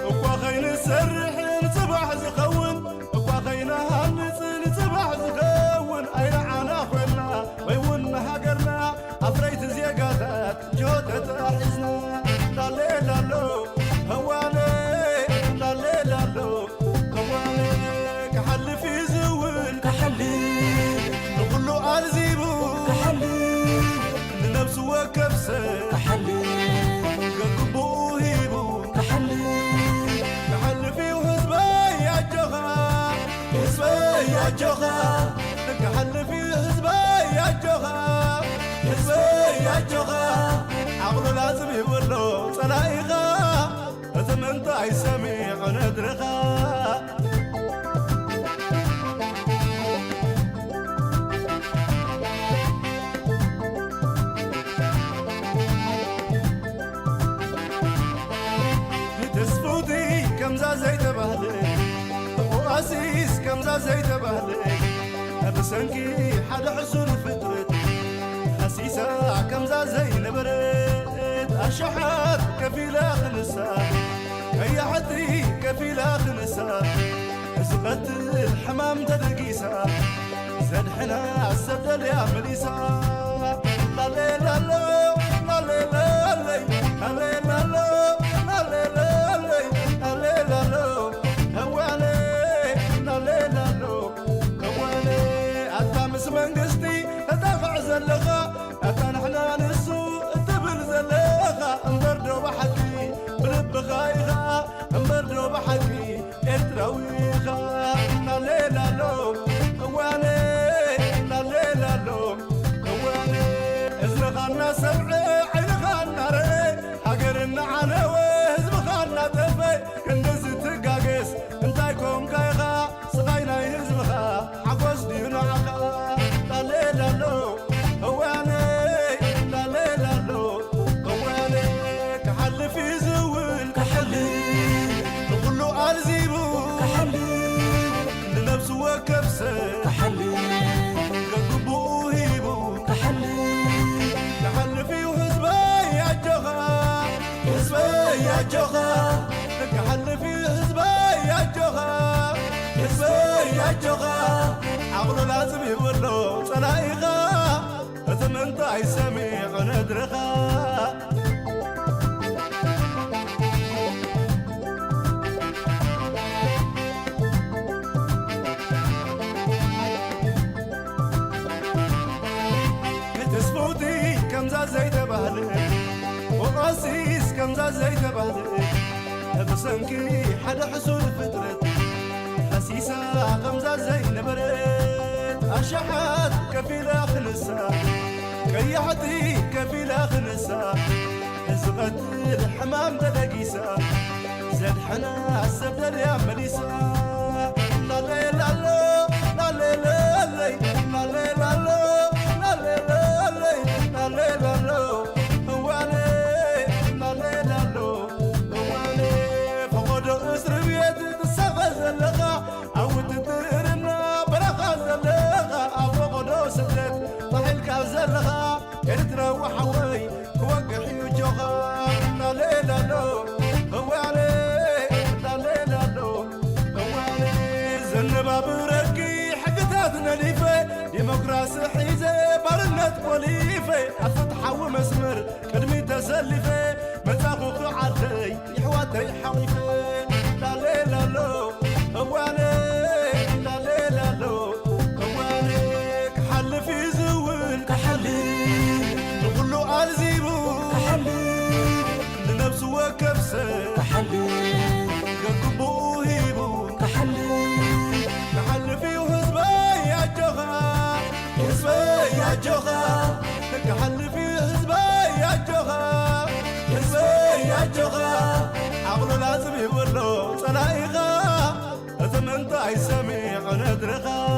أقوى خين سرحين صباح زخون أقوى خين هالنسل صباح زخون أين عنا خلنا ويونا هاجرنا أفريت زيقاتات جوتة حزنا لا لي لا لو هواني لا لي لا لو هواني كحل في زول كحلي نقولو أرزيبو كحلي لنفس وكبسة كحلي كقبو هيبو كحلي كحل في وحزبي يا جغا حزبي يا جغا كحل في حزبي يا جغا حزبي يا جغا عقله لازم يقولو صلايغا أتمنى يسمع ندرغا تسفوتي كمزا زي تبهلي وأسيس كمزا زي تبهلي أبسنكي حد حسن فترت أسيسا كمزا زي نبرت أشحات كفيلة خنسا هيا حدي كفيلة خنسا زقت الحمام تدقيسا زاد حنا السبدل يا مليسا لا لي لا لا لا لي لا لي لا لي لا لا لا لي لا لي لا لي لا لا هواني لا لي لا لا هواني أتامس منقستي أتافع زلغا أتنحنا نسو تبل زلغا انبردو بحكي بلب خايغا انبردو بحكي اترويغا لا لي لا لا هواني لا لي لا لا هواني ازلغانا سبعي عينغانا ري حقرنا عنوي هزبخانا تفي كندز تقاقس انتايكم كايغا سغاينا يهزبخا حقوس ديونا عقا لا لي لا لا هواني لا لي لا لا هواني كحل في زول كحلي نقولو أرزيبو كحلي لنفس وكبسة كحلي كقبو هيبو كحلي كحل في وحزبي يا جغا حزبي يا جغا كحل في حزبي يا جغا حزبي يا جغا عقله لازم يقولو صلايغا أتمنى يسمع ندرغا تسفوتي كمزا زي تبهلي وقاسيس كمزا زي تبهلي بسنكي حد حسول فترت أسيسا كمزا زي نبرت أشحات كفيلة خنسا كيحتي كفيلة خنسا زغت الحمام تدقيسا زاد حنا السبدل يا مليسا لا لي لا لا لا لي لا لي لا لي لا لا لا لي لا لي لا لي لا لا هواني لا لي لا لا هواني فقد أسر بيد تسافى زلغا أو تدرنا برخا زلغا أو فقد سدت طحل كاف زلغا تروح حوي توقع يوجوها لا لي لا لا هواني لا لي لا لا هواني زنبا برقي حقتاتنا ليفه ديمقراسي حيزه بارنت بوليفه افتحه ومسمر قدمي تسلفه متاخو عدي يحواتي حريفه لا لي لا لا هواني لا لي لا لا هواني كحل في زول كحلي نقولو أرزيبو كحلي لنفس وكبسة كحلي كقبو هيبو كحلي كحل في وحزبي يا جغا حزبي يا جغا كحل في حزبي يا جغا حزبي يا جغا عقله لازم يقولو صلايغا أتمنى يسمع ندرغا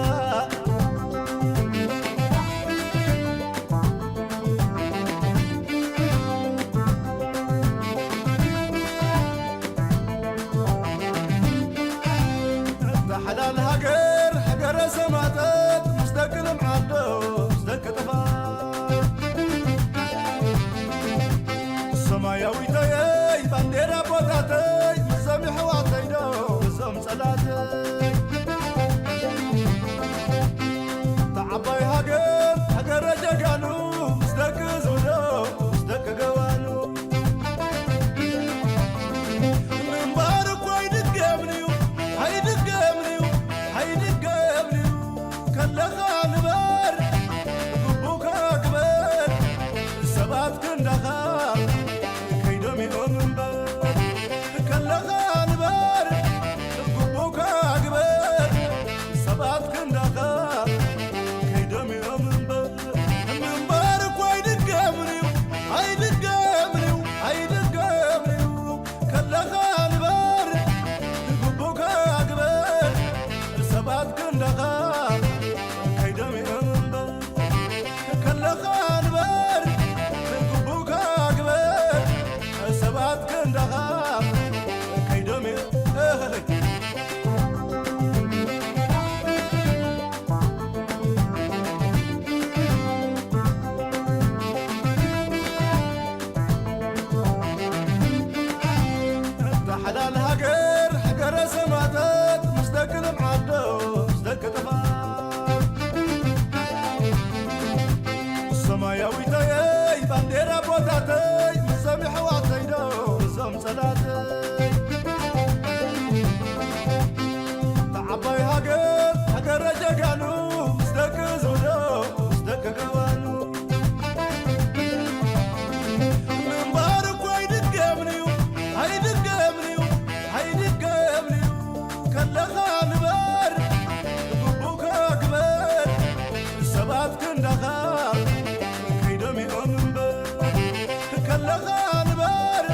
كلها نبار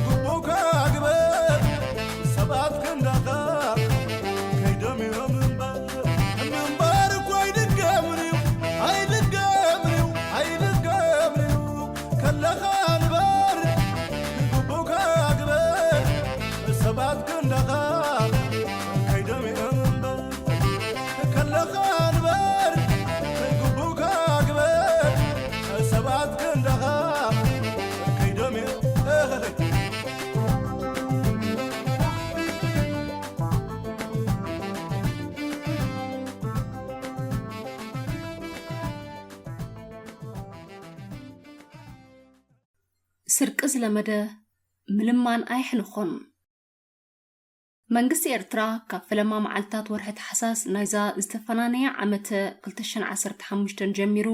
قبوك أقبل سبات كندها كيدم يوم منبار كويد القمريو عيد القمريو عيد القمريو كلها نبار قبوك أقبل سبات كندها كيدم يوم كلها نبار قبوك أقبل سبات كندها كيدم يوم سرق زلمده ملمان أيحنخون መንግስቲ ኤርትራ ካብ ፈለማ መዓልታት ወርሒ ተሓሳስ ናይዛ ዝተፈናነየ ዓመተ 2015 ጀሚሩ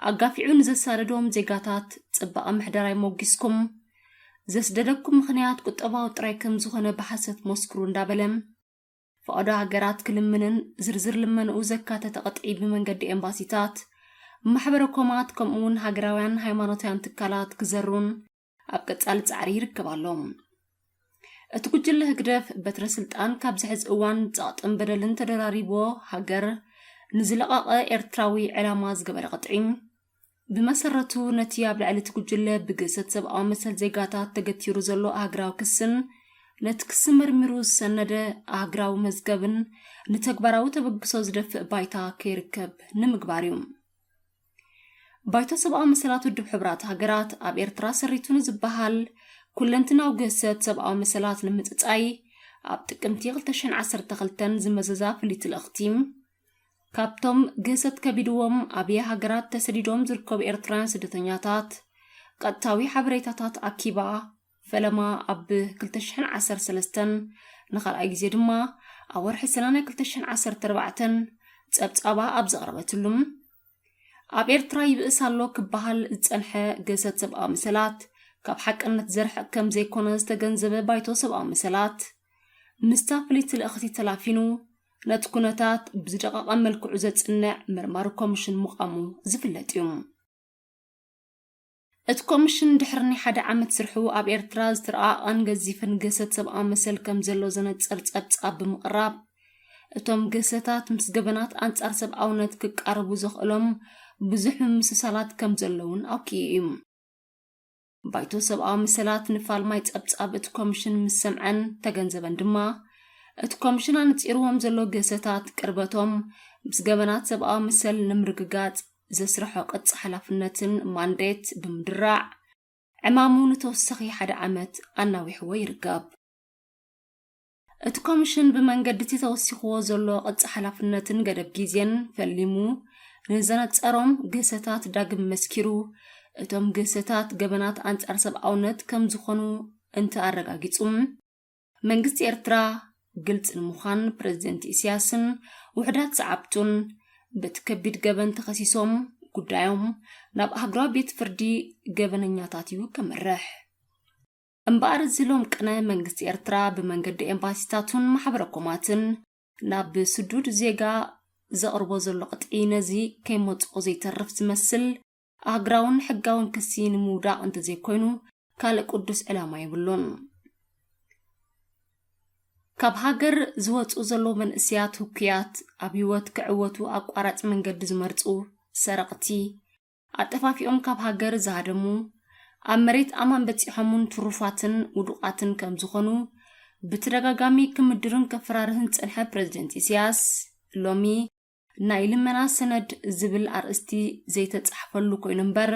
ኣጋፊዑ ንዘሳረዶም ዜጋታት ጽባቐ ምሕደራይ ሞጊስኩም ዘስደደኩም ምኽንያት ቁጠባዊ ጥራይ ከም ዝኾነ ብሓሰት መስክሩ እንዳበለም ፈቅዶ ሃገራት ክልምንን ዝርዝር ልመንኡ ዘካተተ ቀጥዒ ብመንገዲ ኤምባሲታት ማሕበረኮማት ከምኡውን ሃገራውያን ሃይማኖታውያን ትካላት ክዘሩን ኣብ ቀጻሊ ጻዕሪ ይርከባሎም እትጉጅለ ህግደፍ በትረ ስልጣን ካብ ዝሕዝ እዋን ጻጥን በደልን ተደራሪቦ ሃገር ንዝለቐቐ ኤርትራዊ ዕላማ ዝገበረ ቀጥዒ ብመሰረቱ ነቲ ኣብ ልዕሊ እትጉጅለ ብግእሰት ሰብኣዊ መሰል ዜጋታት ተገቲሩ ዘሎ ሃገራዊ ክስን ነቲ ክስ መርሚሩ ዝሰነደ ሃገራዊ መዝገብን ንተግባራዊ ተበግሶ ዝደፍእ ባይታ ከይርከብ ንምግባር እዩ ባይታ ሰብኣዊ መሰላት ውድብ ሕብራት ሃገራት ኣብ ኤርትራ ሰሪቱን ዝበሃል ኩለንትናው ገሰት ሰብኣዊ መሰላት ንምጽጻይ ኣብ ጥቅምቲ 2012 ዝመዘዛ ፍሊት ልእኽቲም ካብቶም ገሰት ከቢድዎም ኣብየ ሃገራት ተሰዲዶም ዝርከቡ ኤርትራውያን ስደተኛታት ቀጥታዊ ሓበሬታታት ኣኪባ ፈለማ ኣብ 2013 ንኻልኣይ ግዜ ድማ ኣብ ወርሒ ሰኔ 2014 ጸብጻባ ኣብ ዘቕረበትሉም ኣብ ኤርትራ ይብእስ ኣሎ ክበሃል ዝጸንሐ ገሰት ሰብኣዊ መሰላት ካብ ሓቅነት ዘርሕ ከም ዘይኮነ ዝተገንዘበ ባይቶ ሰብኣዊ መሰላት ምስታ ፍሊት ልእኽቲ ተላፊኑ ነቲ ኩነታት ብዝደቐቐ መልክዑ ዘጽንዕ ምርማር ኮሚሽን ምዃሙ ዝፍለጥ እዩ እቲ ኮሚሽን ድሕርኒ ሓደ ዓመት ስርሑ ኣብ ኤርትራ ዝተረኣቐን ገዚፍን ገሰት ሰብኣዊ መሰል ከም ዘሎ ዘነጽር ጸብጻብ ብምቕራብ እቶም ገሰታት ምስ ገበናት ኣንጻር ሰብኣውነት ክቃረቡ ዘኽእሎም ብዙሕ ምምስሳላት ከም ዘለውን ኣውኪዩ እዩ ባይቶ ሰብኣዊ መሰላት ንፋልማይ ጸብጻብ እቲ ኮሚሽን ምስ ሰምዐን ተገንዘበን ድማ እቲ ኮሚሽን ኣነጺርዎም ዘሎ ገሰታት ቅርበቶም ምስ ገበናት ሰብኣዊ መሰል ንምርግጋጽ ዘስርሖ ቅጽ ሓላፍነትን ማንዴት ብምድራዕ ዕማሙ ንተወሳኺ ሓደ ዓመት ኣናዊሕዎ ይርከብ እቲ ኮሚሽን ብመንገዲ እቲ ተወሲኽዎ ዘሎ ቅጽ ሓላፍነትን ገደብ ግዜን ፈሊሙ ንዘነጸሮም ገሰታት ዳግም መስኪሩ እቶም ገሰታት ገበናት አንጻር ሰብኣውነት ከም ዝኾኑ እንተ ኣረጋጊጹም መንግስቲ ኤርትራ ግልጽ ንምዃን ፕሬዝደንት ኢሳያስን ውሕዳት ሰዓብቱን በቲ ከቢድ ገበን ተኸሲሶም ጉዳዮም ናብ ሃገራዊ ቤት ፍርዲ ገበነኛታት እዩ ከመርሕ እምበኣር ዝሎም ቅነ መንግስቲ ኤርትራ ብመንገዲ ኤምባሲታቱን ማሕበረኮማትን ናብ ስዱድ ዜጋ ዘቕርቦ ዘሎ ቅጥዒ ነዚ ከይመጽኦ ዘይተርፍ ዝመስል ኣግራውን ሕጋውን ክሲ ንምውዳቕ እንተዘይኮይኑ ካልእ ቅዱስ ዕላማ ይብሉን ካብ ሃገር ዝወፁ ዘሎ መንእስያት ሁክያት ኣብ ህይወት ክዕወቱ ኣቋራጭ መንገዲ ዝመርፁ ሰረቕቲ ኣጠፋፊኦም ካብ ሃገር ዝሃደሙ ኣብ መሬት ኣማን በፂሖሙን ትሩፋትን ውዱቃትን ከም ዝኾኑ ብተደጋጋሚ ክምድርን ከፈራርህን ጸንሐ ፕሬዝደንት ኢሳያስ ሎሚ ናይ ልመና ሰነድ ዝብል ኣርእስቲ ዘይተጻሕፈሉ ኮይኑ እምበር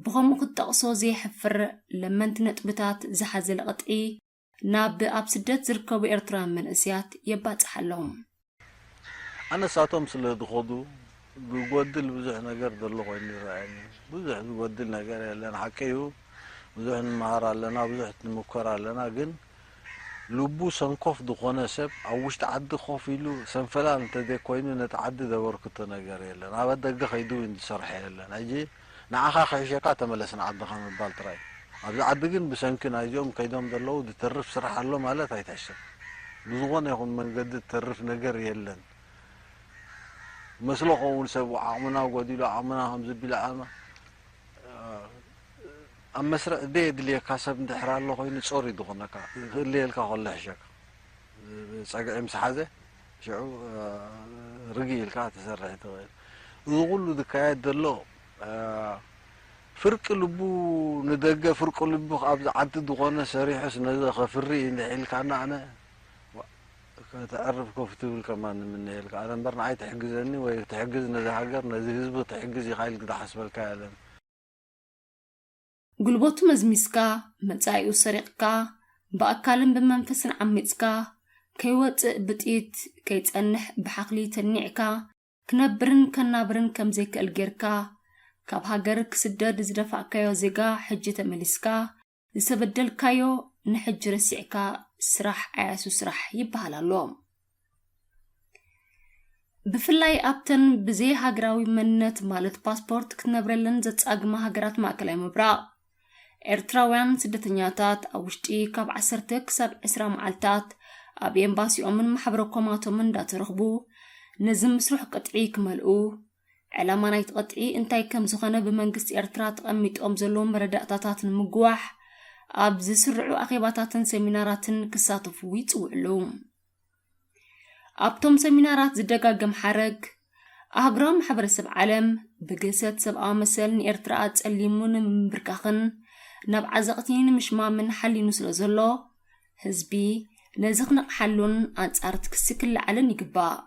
ብኸምኡ ክጠቕሶ ዘይሕፍር ለመንቲ ነጥብታት ዝሓዘለ ቅጥዒ ናብ ኣብ ስደት ዝርከቡ ኤርትራውያን መንእስያት የባፅሓሎም ኣነሳቶም ስለ ዝኸዱ ዝጎድል ብዙሕ ነገር ዘሎ ኮይኑ ይረአየኒ ብዙሕ ዝጎድል ነገር የለን ሓቀዩ ብዙሕ ንመሃር ኣለና ብዙሕ ንምኮር ኣለና ግን ልቡ ሰንኮፍ ዝኾነ ሰብ ኣብ ውሽጢ ዓዲ ኮፍ ኢሉ ሰንፈላል እንተዘይኮይኑ ነቲ ዓዲ ዘበርክቶ ነገር የለን ኣብ ደገ ከይዱ ዝሰርሐ የለን ሕጂ ንዓኻ ከሕሸካ ተመለስ ንዓድኻ ምባል ጥራይ ኣብዚ ዓዲ ግን ብሰንኪ ናይዚኦም ከይዶም ዘለዉ ዝተርፍ ስራሕ ኣሎ ማለት ኣይተሕሰብ ብዝኾነ ይኹን መንገዲ ዝተርፍ ነገር የለን መስሎ ኸውን ሰብ ዓቕምና ጎዲሉ ዓቕምና ከምዝቢል ዓማ أمسرة ديد اللي كاسب ندحر الله خوين صوري دخنك اللي لك خلّه حشك ساق مسحازة شو رجيل كات سرّح تغير ويقولوا ذكايات دلو فرق لبو ندقة فرق لبو أبز عد دخانة سريح سنذا خفري نحيل كأنا تعرف كفتول كمان من هيك أنا برنا عايز تحجزني وتحجزنا ذا حجر نزي حزب تحجز يخيل كده حسب الكلام قلبوت مزميسكا متايو سرقكا بأكالن بمنفسن عميتكا كيوت بتيت كيتأنح بحقلي تنيعكا كنبرن كنابرن كم زيك الجيركا كاب هاجرك سدد زدفع كايو زيغا حجة مليسكا زسبدل كايو نحج رسيعكا سراح عياسو سراح يبهال اللوم بفلاي أبتن بزي هاجراوي منت مالت باسبورت كنبرلن زت أجمع هاجرات ماكلاي مبراء إرتراوان سدتنياتات أوشتي كاب عسرتك سب عسرا معلتات أبي إمباسي أمن محبركماتو من دات رغبو نزم مسروح قطعي كمالقو علامة نايت قطعي انتاي كم زخانة بمنقس إرترا تقميت أمزلوم ردأتاتات المقواح أبزي سرعو أخيباتات سيمينارات كساتفو يتوعلوم أبتم سيمينارات زدقا قم حرق أهقرام محبر سب عالم بقسات سب آمسل نإرتراات الليمون من بركاخن نبع زغتين مش ما من حلي نسل زلو هزبي نزغنا حلون أنت كسكل على نقباء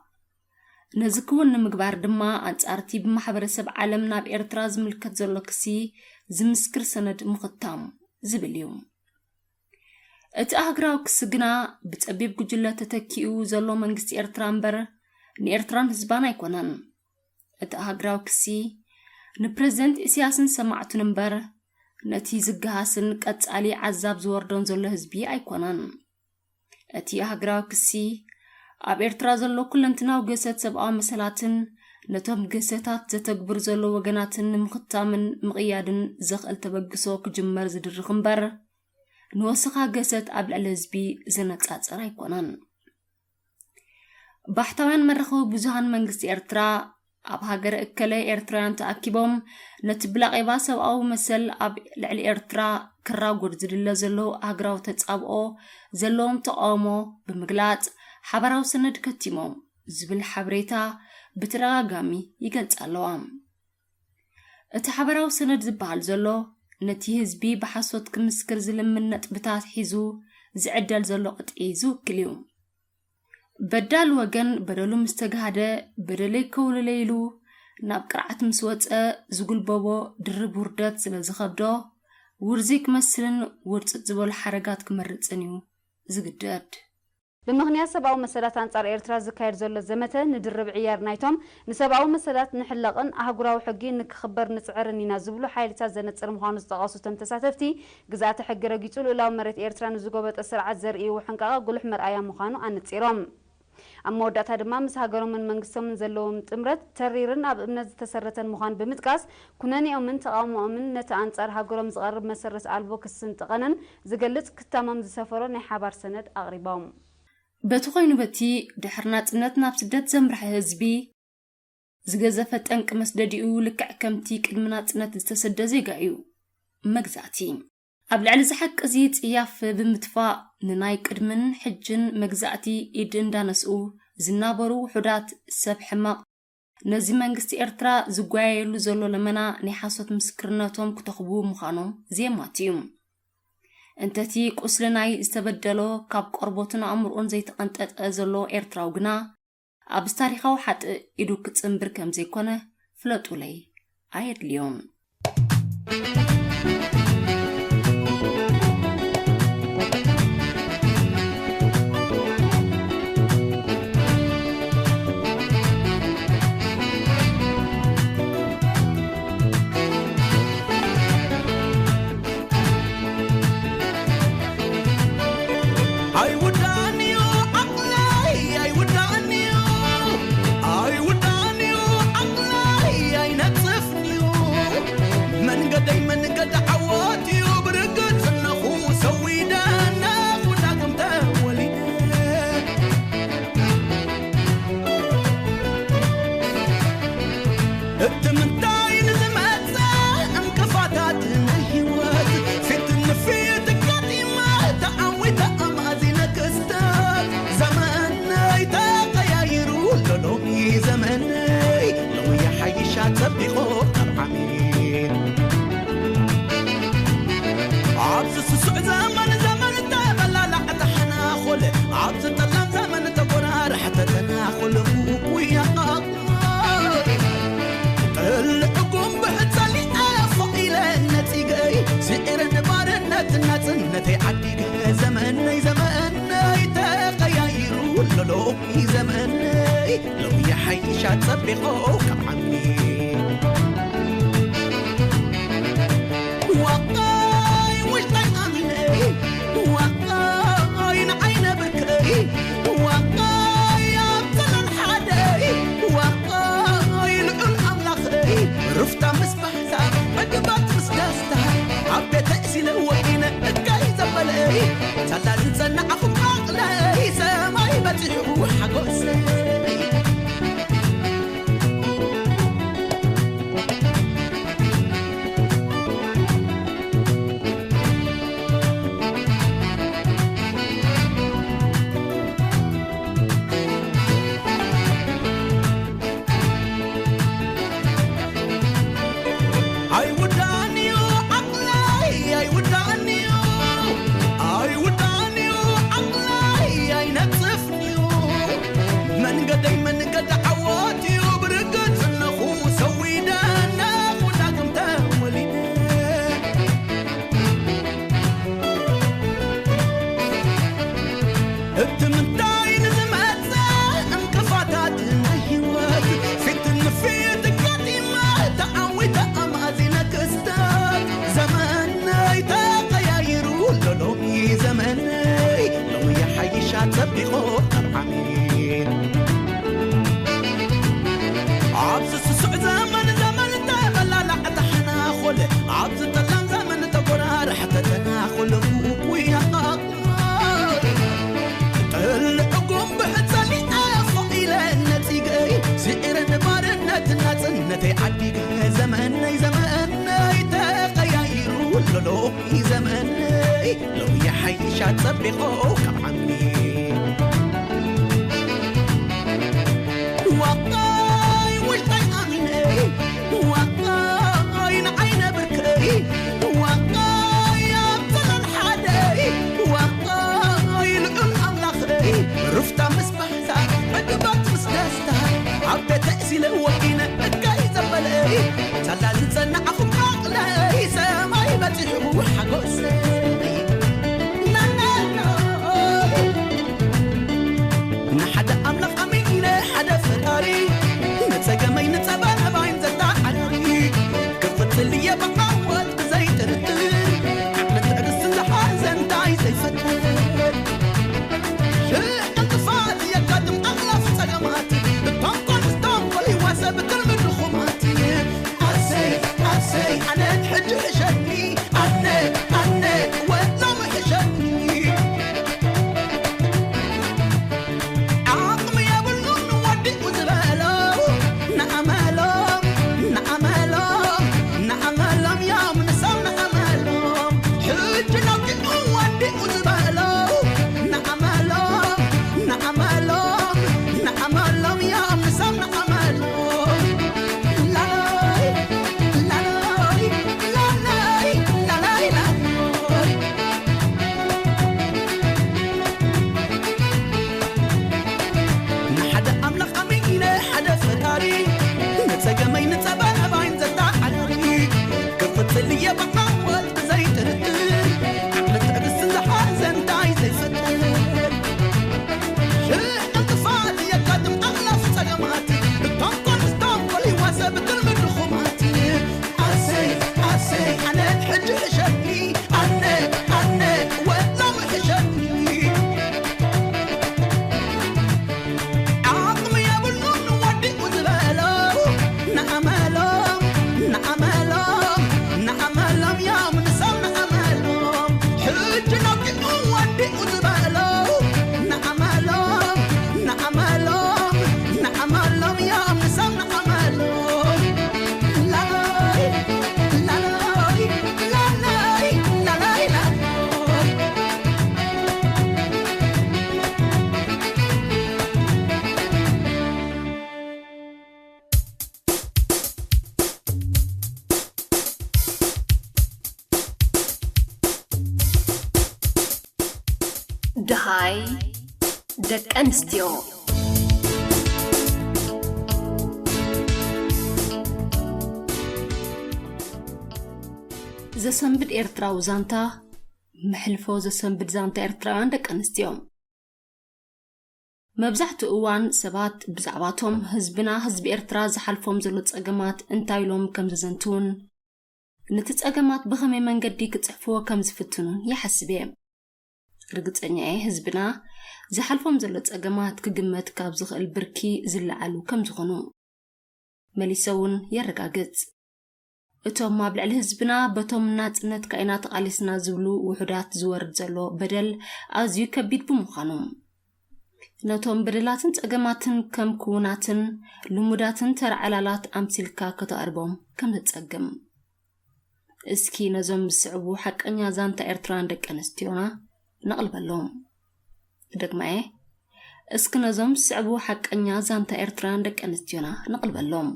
نزكون نمقبار دما أنت أرتي بمحبر سب عالمنا بإرتراز ملكت زلو كسي زمسكر سند مختام زباليوم اتأهقراو كسقنا بتأبيب قجلة تتكيو زلو منقس إرترانبر نإرتران هزبانا يكونان اتأهقراو كسي نبرزنت إسياسن سمعتو نمبر نتي زقهاسن كتالي عزاب زوردون زلو هزبي أيكونان اتي أهقراو كسي أب إرترا زلو كلنتنا وقسات سبقا مسلاتن نتوم قساتات زتقبر زلو وقناتن مختامن مغيادن زخل تبقسو كجمر زدر خنبر نوسخا قسات أبل الهزبي زنت أتسر أيكونان بحتوان مرخو بزهان منقس إرترا أب هاجر إكلا إرتران تأكيبهم نتبلغ إباسة أو مسل أب لعل إرترا كراو قرد لله زلو هاجراو تتأبقو زلوم تقامو بمقلات حبراو سند كتيموم زبل حبريتا بتراغامي يقلت ألوام اتحبراو سند زبال زلو نتي هزبي بحصوت كمسكر زلم من نتبتات حيزو زعدال زلو قطعيزو كليوم بدال وغن بدلو مستقهده بدلي كول ليلو ناب قرعت مسوت زغل بابو درب وردات سلازخبدو ورزيك مسلن ورصت زبل حركات كمرصنيو زغداد بمغنيات سبعو مسالات أنصار إيرترا زكاير زول الزمته ندرب عيار نايتهم نسبعو مسالات نحلقن أهقراو حقين نكخبر نسعرن ينازبلو حايلتا زنتصر مخانس تغاصو تمتساتفتي قزعت حق رقيتولو إلاو مرت إيرترا نزقوبت أسرعات زرقي وحنقاقا قلح مرآيا مخانو أنتصيرهم أما ودات هادما مس هاقرو من منقسم نزلوهم تمرت تريرن أب ابنز تسرتن مخان بمتقاس كناني أمن تقامو أمن نتا أنصار هاقرو مزغرب مسرس ألبو كسن تقنن زقلت كتامام زسافرو نحابار سند أغرباهم بتوخينو بتي دحرنات نتنا بسدت زمرح هزبي زغزفت انك مسدديو لكع كمتي قدمنات نت تسد زيغايو مغزاتي ابل على زحق زيت ياف بمتفا نناي قدمن حجن مغزاتي يدن دانسو زنابرو حدات سب حماق نزي منغست إرترا زغايلو زلو لمنا نحاسوت مسكرناتهم كتخبو مخانو زيماتيوم انتتي قسلناي استبدلو كاب قربوتنا عمرون زي تقنطط ازلو إرتراوغنا ابس تاريخاو حط ايدو كتصمبر كم زي كونه فلطو لي ايد ليون They عبز السوع زمن زمن تبلا لا تحناخل عبز الطلام زمن تقرار حتى تناخل ويا الحكم بحتالي أفق إلى النتيجة سئر النبار النتنتي عديك زمني زمني تغيروا لو زمني لو يحيش تسبقوا كعمي وقاي وش تغني وقاي نعين بركي وقاي أبطل الحدي وقاي العل أملاخي رفتا مسبحتا أقبات مسداستا عبيت أسيل وقينا أكاي زبالي تلا نتسنع أخم عقلي سماي بتحو حقوسي ድሃይ ደቂ ኣንስትዮ ዘሰንብድ ኤርትራዊ ዛንታ ምሕልፎ ዘሰንብድ ዛንታ ኤርትራውያን ደቂ ኣንስትዮ መብዛሕትኡ እዋን ሰባት ብዛዕባቶም ህዝብና ህዝቢ ኤርትራ ዝሓልፎም ዘሎ ፀገማት እንታይ ኢሎም ከም ዝዘንቱን ነቲ ፀገማት ብኸመይ መንገዲ ክፅሕፍዎ ከም ዝፍትኑን ይሓስብ እየ ርግፀኛ እየ ህዝብና ዝሓልፎም ዘሎ ፀገማት ክግመት ካብ ዝኽእል ብርኪ ዝለዓሉ ከም ዝኾኑ መሊሰ እውን የረጋግፅ እቶም ኣብ ልዕሊ ህዝብና በቶም ናጽነት ካይና ተቃሊስና ዝብሉ ውሕዳት ዝወርድ ዘሎ በደል ኣዝዩ ከቢድ ብምዃኑ ነቶም በደላትን ፀገማትን ከም ክውናትን ልሙዳትን ተረዓላላት ኣምሲልካ ከተቕርቦም ከም ዝጸግም እስኪ ነዞም ዝስዕቡ ሓቀኛ ዛንታ ኤርትራን ደቂ ኣንስትዮና ነቕልበሎም ደግማየ እስኪ ነዞም ዝስዕቡ ሓቀኛ ዛንታ ኤርትራን ደቂ ኣንስትዮና ነቕልበሎም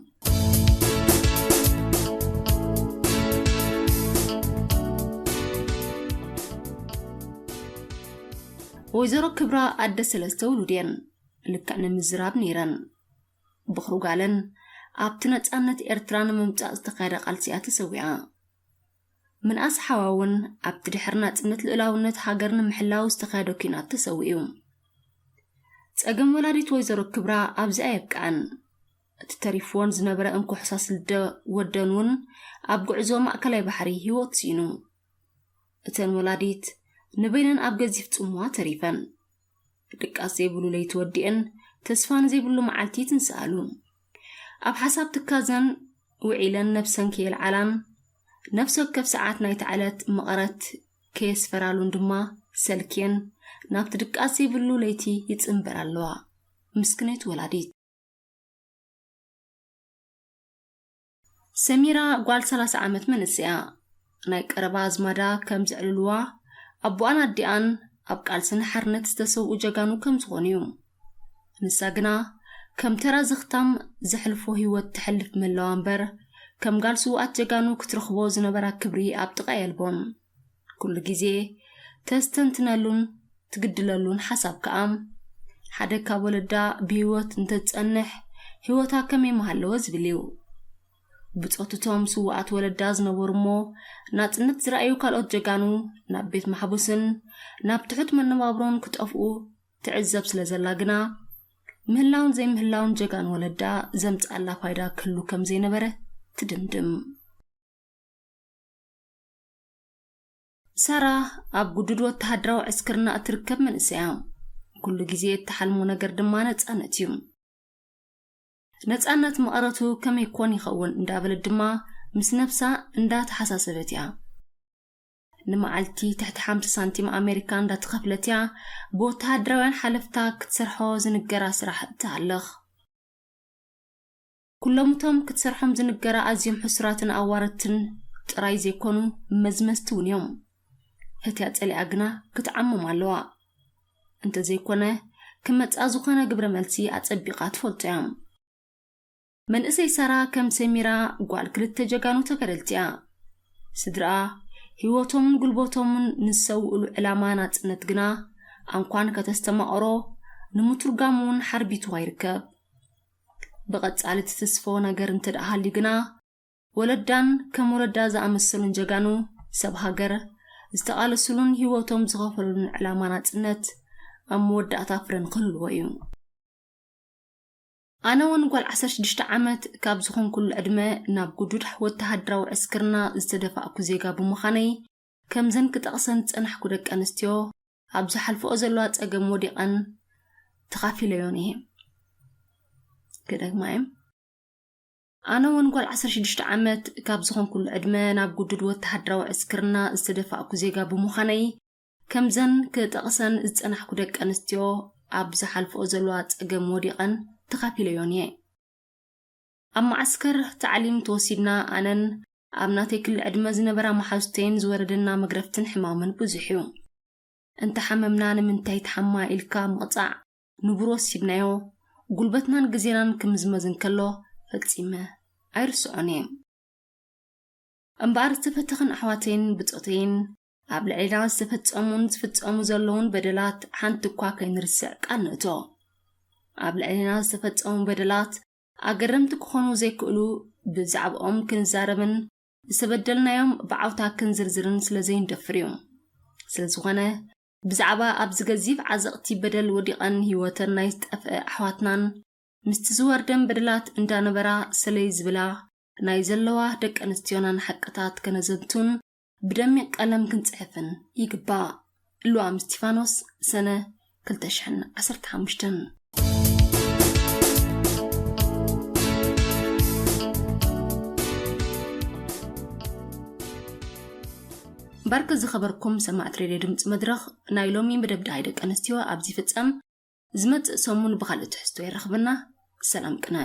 ወይዘሮ ክብራ ኣደ ሰለስተ ውሉድየን ልክዕ ንምዝራብ ነይረን ብኽሩጋለን ኣብቲ ነፃነት ኤርትራ ንምምፃእ ዝተኻየደ ቃልሲኣ ተሰዊዓ ምንኣስ ሓዋውን ኣብቲ ድሕሪ ናፅነት ልዕላውነት ሃገር ንምሕላው ዝተኻየደ ኩናት ተሰዊዑ ፀገም ወላዲት ወይዘሮ ክብራ ኣብዚኣ የብቅዓን እቲ ተሪፍዎን ዝነበረ እንኩሕሳስ ወደን እውን ኣብ ጉዕዞ ማእከላይ ባሕሪ ሂወት ሲኑ እተን ወላዲት ንበይነን ኣብ ገዚፍ ጽምዋ ተሪፈን ድቃስ ዘይብሉ ለይቲ ወዲአን ተስፋን ዘይብሉ መዓልቲ ትንስኣሉ ኣብ ሓሳብ ትካዘን ውዒለን ነፍሰን ከየልዓላን ነፍሲ ወከፍ ሰዓት ናይቲ ዓለት መቐረት ከየስፈራሉን ድማ ሰልክየን ናብቲ ድቃስ ዘይብሉ ለይቲ ይጽምበር ኣለዋ ምስክነት ወላዲት ሰሚራ ጓል 30 ዓመት መንስያ ናይ ቀረባ ኣዝማዳ ከም ዝዕልልዋ ኣቦኣን ኣዲኣን ኣብ ቃልስን ሓርነት ዝተሰውኡ ጀጋኑ ከም ዝኾኑ እዩ ንሳ ግና ከም ተራ ዝኽታም ዘሕልፎ ህይወት ትሕልፍ መለዋ እምበር ከም ጋልስውኣት ጀጋኑ ክትረኽቦ ዝነበራ ክብሪ ኣብ ጥቓ የልቦን ኩሉ ግዜ ተስተንትነሉን ትግድለሉን ሓሳብ ከዓ ሓደ ካብ ወለዳ ብህይወት እንተትጸንሕ ህይወታ ከመይ መሃለወ ዝብል እዩ ብጾትቶም ስውኣት ወለዳ ዝነበሩ እሞ ናጽነት ዝረኣዩ ካልኦት ጀጋኑ ናብ ቤት ማሕቡስን ናብ ትሑት መነባብሮን ክጠፍኡ ትዕዘብ ስለ ዘላ ግና ምህላውን ዘይምህላውን ጀጋኑ ወለዳ ዘምፅኣላ ፋይዳ ክህሉ ከም ዘይነበረ ትድምድም ሳራ ኣብ ጉድድ ወተሃደራዊ ዕስክርና እትርከብ መንእሰያ ኩሉ ግዜ እትሓልሞ ነገር ድማ ነፃነት እዩ ነፃነት መቐረቱ ከመይ ኮን ይኸውን እንዳበለት ድማ ምስ ነፍሳ እንዳተሓሳሰበት እያ ንመዓልቲ ትሕቲ 50 ሳንቲም ኣሜሪካ እንዳተኸፍለት እያ ብወተሃደራውያን ሓለፍታ ክትሰርሖ ዝንገራ ስራሕ እትሃለኽ ኩሎምቶም ክትሰርሖም ዝንገራ ኣዝዮም ሕሱራትን ኣዋረትን ጥራይ ዘይኮኑ መዝመዝቲ እውን እዮም እትያ ፀሊኣ ግና ክትዓመም ኣለዋ እንተዘይኮነ ክመፃ ዝኾነ ግብረ መልሲ ኣፀቢቓ ትፈልጦ እያ መንእሰይ ሳራ ከም ሰሚራ ጓል ክልተ ጀጋኑ ተገደልቲ እያ ስድራ ህይወቶምን ጉልበቶምን ንሰውእሉ ዕላማ ናፅነት ግና እንኳን ከተስተማቕሮ ንምትርጓም እውን ሓርቢቱ ይርከብ ብቐጻሊ ተስፎ ነገር እንትደሃልዩ ግና ወለዳን ከም ወለዳ ዝኣመሰሉን ጀጋኑ ሰብ ሃገር ዝተቓለሱሉን ህይወቶም ዝኸፈሉን ዕላማ ናፅነት ኣብ መወዳእታ ፍረን ክህልዎ እዩ ኣነ እውን ጓል 16 ዓመት ካብ ዝኾን ኩሉ ዕድመ ናብ ጉዱድ ወተሃደራዊ ዕስክርና ዝተደፋእኩ ዜጋ ብምዃነይ ከምዘን ክጠቕሰን ፀናሕኩ ደቂ ኣንስትዮ ኣብ ዝሓልፍኦ ዘለዋ ፀገም ወዲቐን ተኻፊለዮን እየ كدغمايم أنا ونقول 16 عامات كاب زخون كل عدمة ناب جدد وتحدروا عسكرنا استدفاع كوزيجا بمخاني كم زن كتقصن أنا حكودك أنستيو عبز حلف أزلوات أجمع وديقن تخافي ليونيه أما عسكر تعليم توصينا أنن أمناتي كل عدمة زنبرا محاوستين زوردنا مقرفتن حمامن بزحيو أنت حممنا من تايت حما إلكا مقطع نبروس سيبنايو قلبتنا نقزيران كمزمزن كله فلسيمة عرسوني أمبار تفتخن أحواتين بتقطين ኣብ ልዕልና ዝፍጸሙ ዘለውን በደላት ሓንቲ እኳ ከይንርስዕ ቃል ንእቶ ኣብ ልዕልና ዝተፈጸሙ በደላት ኣገረምቲ ክኾኑ ዘይክእሉ ብዛዕባኦም ክንዛረብን ዝተበደልናዮም ብዓውታ ክንዝርዝርን ስለዘይንደፍር እዩ ስለዝኾነ ብዛዕባ ኣብ ዝገዚፍ ዓዘቕቲ በደል ወዲቐን ህይወተን ናይ ዝጠፍአ ኣሕዋትናን ምስቲ ዝወርደን በደላት እንዳነበራ ሰለይ ዝብላ ናይ ዘለዋ ደቂ ኣንስትዮናን ሓቅታት ከነዘንቱን ብደሚቕ ቀለም ክንጽሕፍን ይግባእ ልዋም እስጢፋኖስ ሰነ 2015 ባርክ ዝኸበርኩም ሰማዕት ሬድዮ ድምፂ መድረኽ ናይ ሎሚ መደብዳይ ደቂ ኣንስትዮ ኣብዚ ፍጸም ዝመጽእ ሰሙን ብኻልእ ትሕዝቶ ይረኽብና ሰላም ቅነ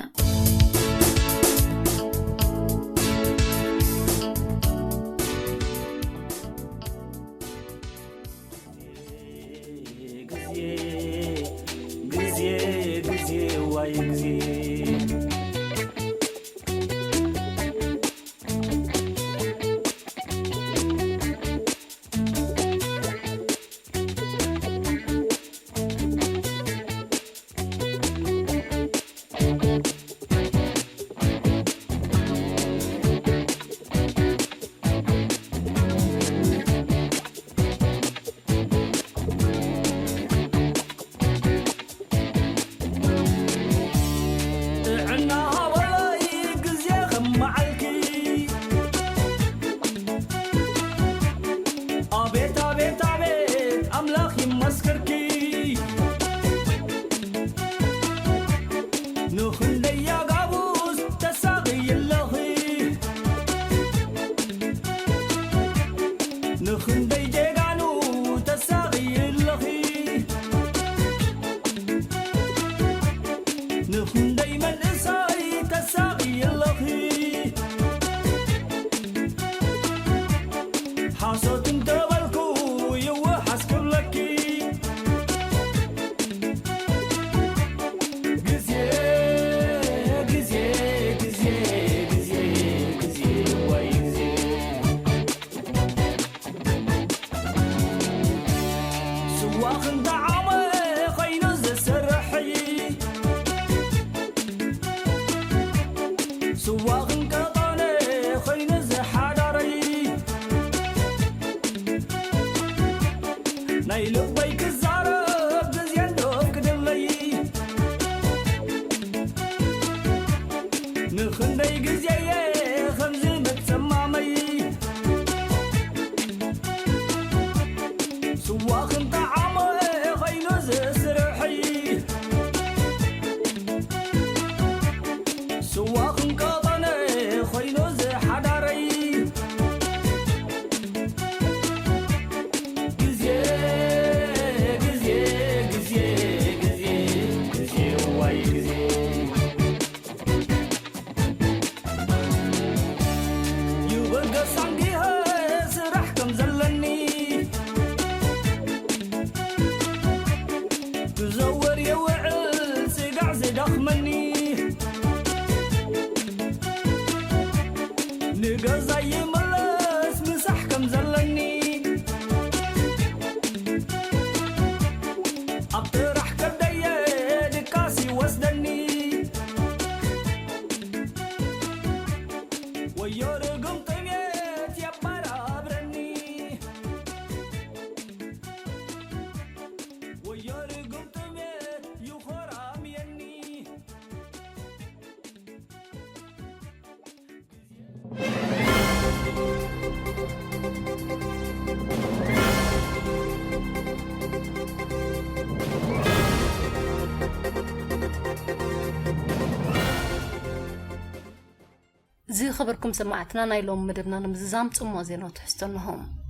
زي خبركم سمعتنا نايلوم مدبنا نمززام تصمو زينو تحستنهم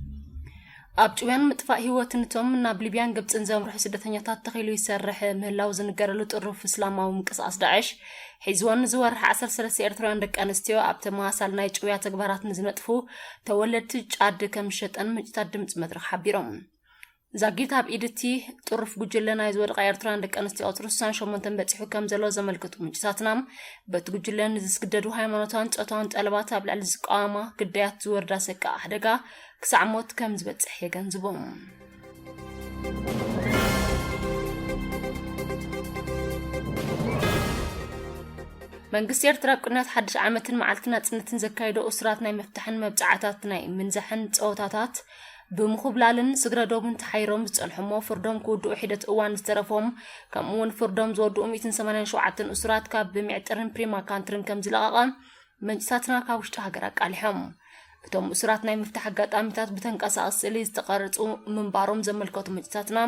أبجوان متفاق هيوات نتوم من بليبيان قبت انزام روح سدتنياتات تخيلو يسرح مهلاو زنقرلو تقرف إسلاما ومكساس داعش حيزوان زوار حاسر سلسي إرتران دك أنستيو أبتما سالنا يجويات أكبارات نزنطفو تولد تجعد كمشتن مجتاد دمت مدرخ حبيرون زاقيت هاب إيدتي طرف جوجلنا يزور غيرتران دك أنستي أطرسان شومنتن بتحو كم زلو زملكتو مجساتنام بتجوجلن زسقددو هايمانوتان تقطان تقلبات هاب لعلزقامة قديات زور داسك أحدقا ክሳዕ ሞት ከም ዝበጽሕ የገንዝቦም መንግስቲ ኤርትራ ቅናት ሓድሽ ዓመትን መዓልትና ጽነትን ዘካይዶ እስራት ናይ መፍትሕን መብጻዕታት ናይ ምንዛሕን ጸወታታት ብምኹብላልን ስግረዶምን ተሓይሮም ዝጸንሖሞ ፍርዶም ክውድኡ ሒደት እዋን ዝተረፎም ከምኡውን ፍርዶም ዝወድኡ 187 እስራት ካብ ብምዕጥርን ፕሪማ ካንትርን ከም ዝለቐቐ መንጭታትና ካብ ውሽጢ ሃገር ኣቃሊሖም እቶም እስራት ናይ ምፍታሕ አጋጣሚታት ብተንቀሳቐስ ስእሊ ዝተቐረጹ ምንባሮም ዘመልከቱ መንጭታትና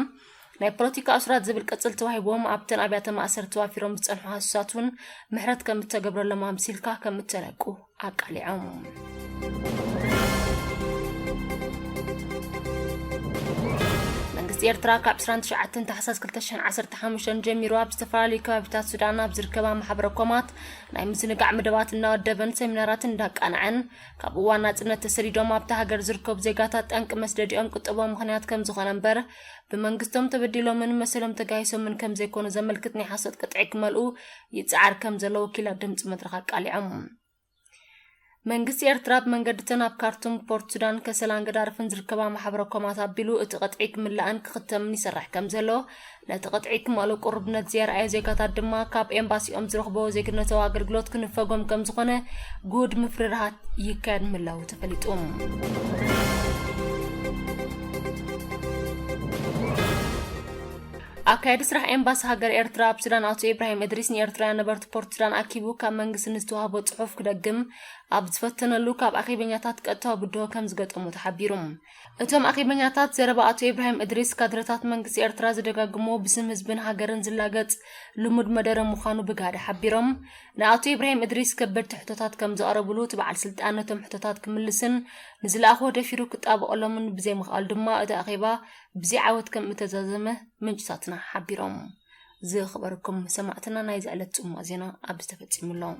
ናይ ፖለቲካ እስራት ዝብል ቅጽል ተዋሂቦም ኣብተን ኣብያተ ማእሰር ተዋፊሮም ዝጸንሑ ሃሳቱን ምሕረት ከም እተገብረሎም ኣምሲልካ ከም እተለቁ ኣቃሊዖም መንግስቲ ኤርትራ ካብ 29 ታሕሳስ 2015 ጀሚሩ ኣብ ዝተፈላለዩ ከባቢታት ሱዳን ኣብ ዝርከባ ማሕበረ ኮማት ናይ ምዝንጋዕ መደባት እናወደበን ሰሚናራትን እንዳቃንዐን ካብ እዋን ናጽነት ተሰሪዶም ኣብታ ሃገር ዝርከቡ ዜጋታት ጠንቂ መስደዲኦም ቁጥቦም ምኽንያት ከም ዝኾነ እምበር ብመንግስቶም ተበዲሎምን መሰሎም ተጋሂሶምን ከም ዘይኮኑ ዘመልክት ናይ ሓሶት ቅጥዒ ክመልኡ ይጽዓር ከም ዘሎ ወኪላት ድምፂ መድረኽ ኣቃሊዖም መንግስቲ ኤርትራ ብመንገድተን ኣብ ካርቱም ፖርት ሱዳን ከሰላን ገዳርፍን ዝርከባ ማሕበረ ኮማት ኣቢሉ እቲ ቅጥዒ ክምላእን ክኽተምን ይሰርሕ ከም ዘሎ ነቲ ቅጥዒ ክመልኡ ቁርብነት ዘርአዩ ዜጋታት ድማ ካብ ኤምባሲኦም ዝረኽቦ ዜግነታዊ ኣገልግሎት ክንፈጎም ከም ዝኾነ ጉድ ምፍርራሃት ይካየድ ምላው ተፈሊጡ ኣካይዲ ስራሕ ኤምባሲ ሃገር ኤርትራ ኣብ ሱዳን ኣቶ ኢብራሂም እድሪስ ንኤርትራውያን ነበርቲ ፖርት ሱዳን ኣኪቡ ካብ መንግስቲ ንዝተዋህቦ ጽሑፍ ክደግም ኣብ ዝፈተነሉ ካብ ኣኺበኛታት ቀጥታዊ ብድሆ ከም ዝገጠሙ ተሓቢሩ እቶም ኣኺበኛታት ዘረባ ኣቶ ኢብራሂም እድሪስ ካድረታት መንግስቲ ኤርትራ ዝደጋግሞ ብስም ህዝብን ሃገርን ዝላገጽ ልሙድ መደረ ምዃኑ ብጋደ ሓቢሮም ንኣቶ ኢብራሂም እድሪስ ከበድቲ ሕቶታት ከም ዘቕረብሉ እቲ በዓል ስልጣን ነቶም ሕቶታት ክምልስን ንዝለኣኽቦ ደፊሩ ክጣበቐሎምን ብዘይምኽኣል ድማ እቲ ኣኺባ ብዘይዓወት ከም እተዛዘመ ምንጭታትና ሓቢሮም ዝኽበርኩም ሰማዕትና ናይ ዝዕለት ጽሙቕ ዜና ኣብ ዝተፈጺሙሎም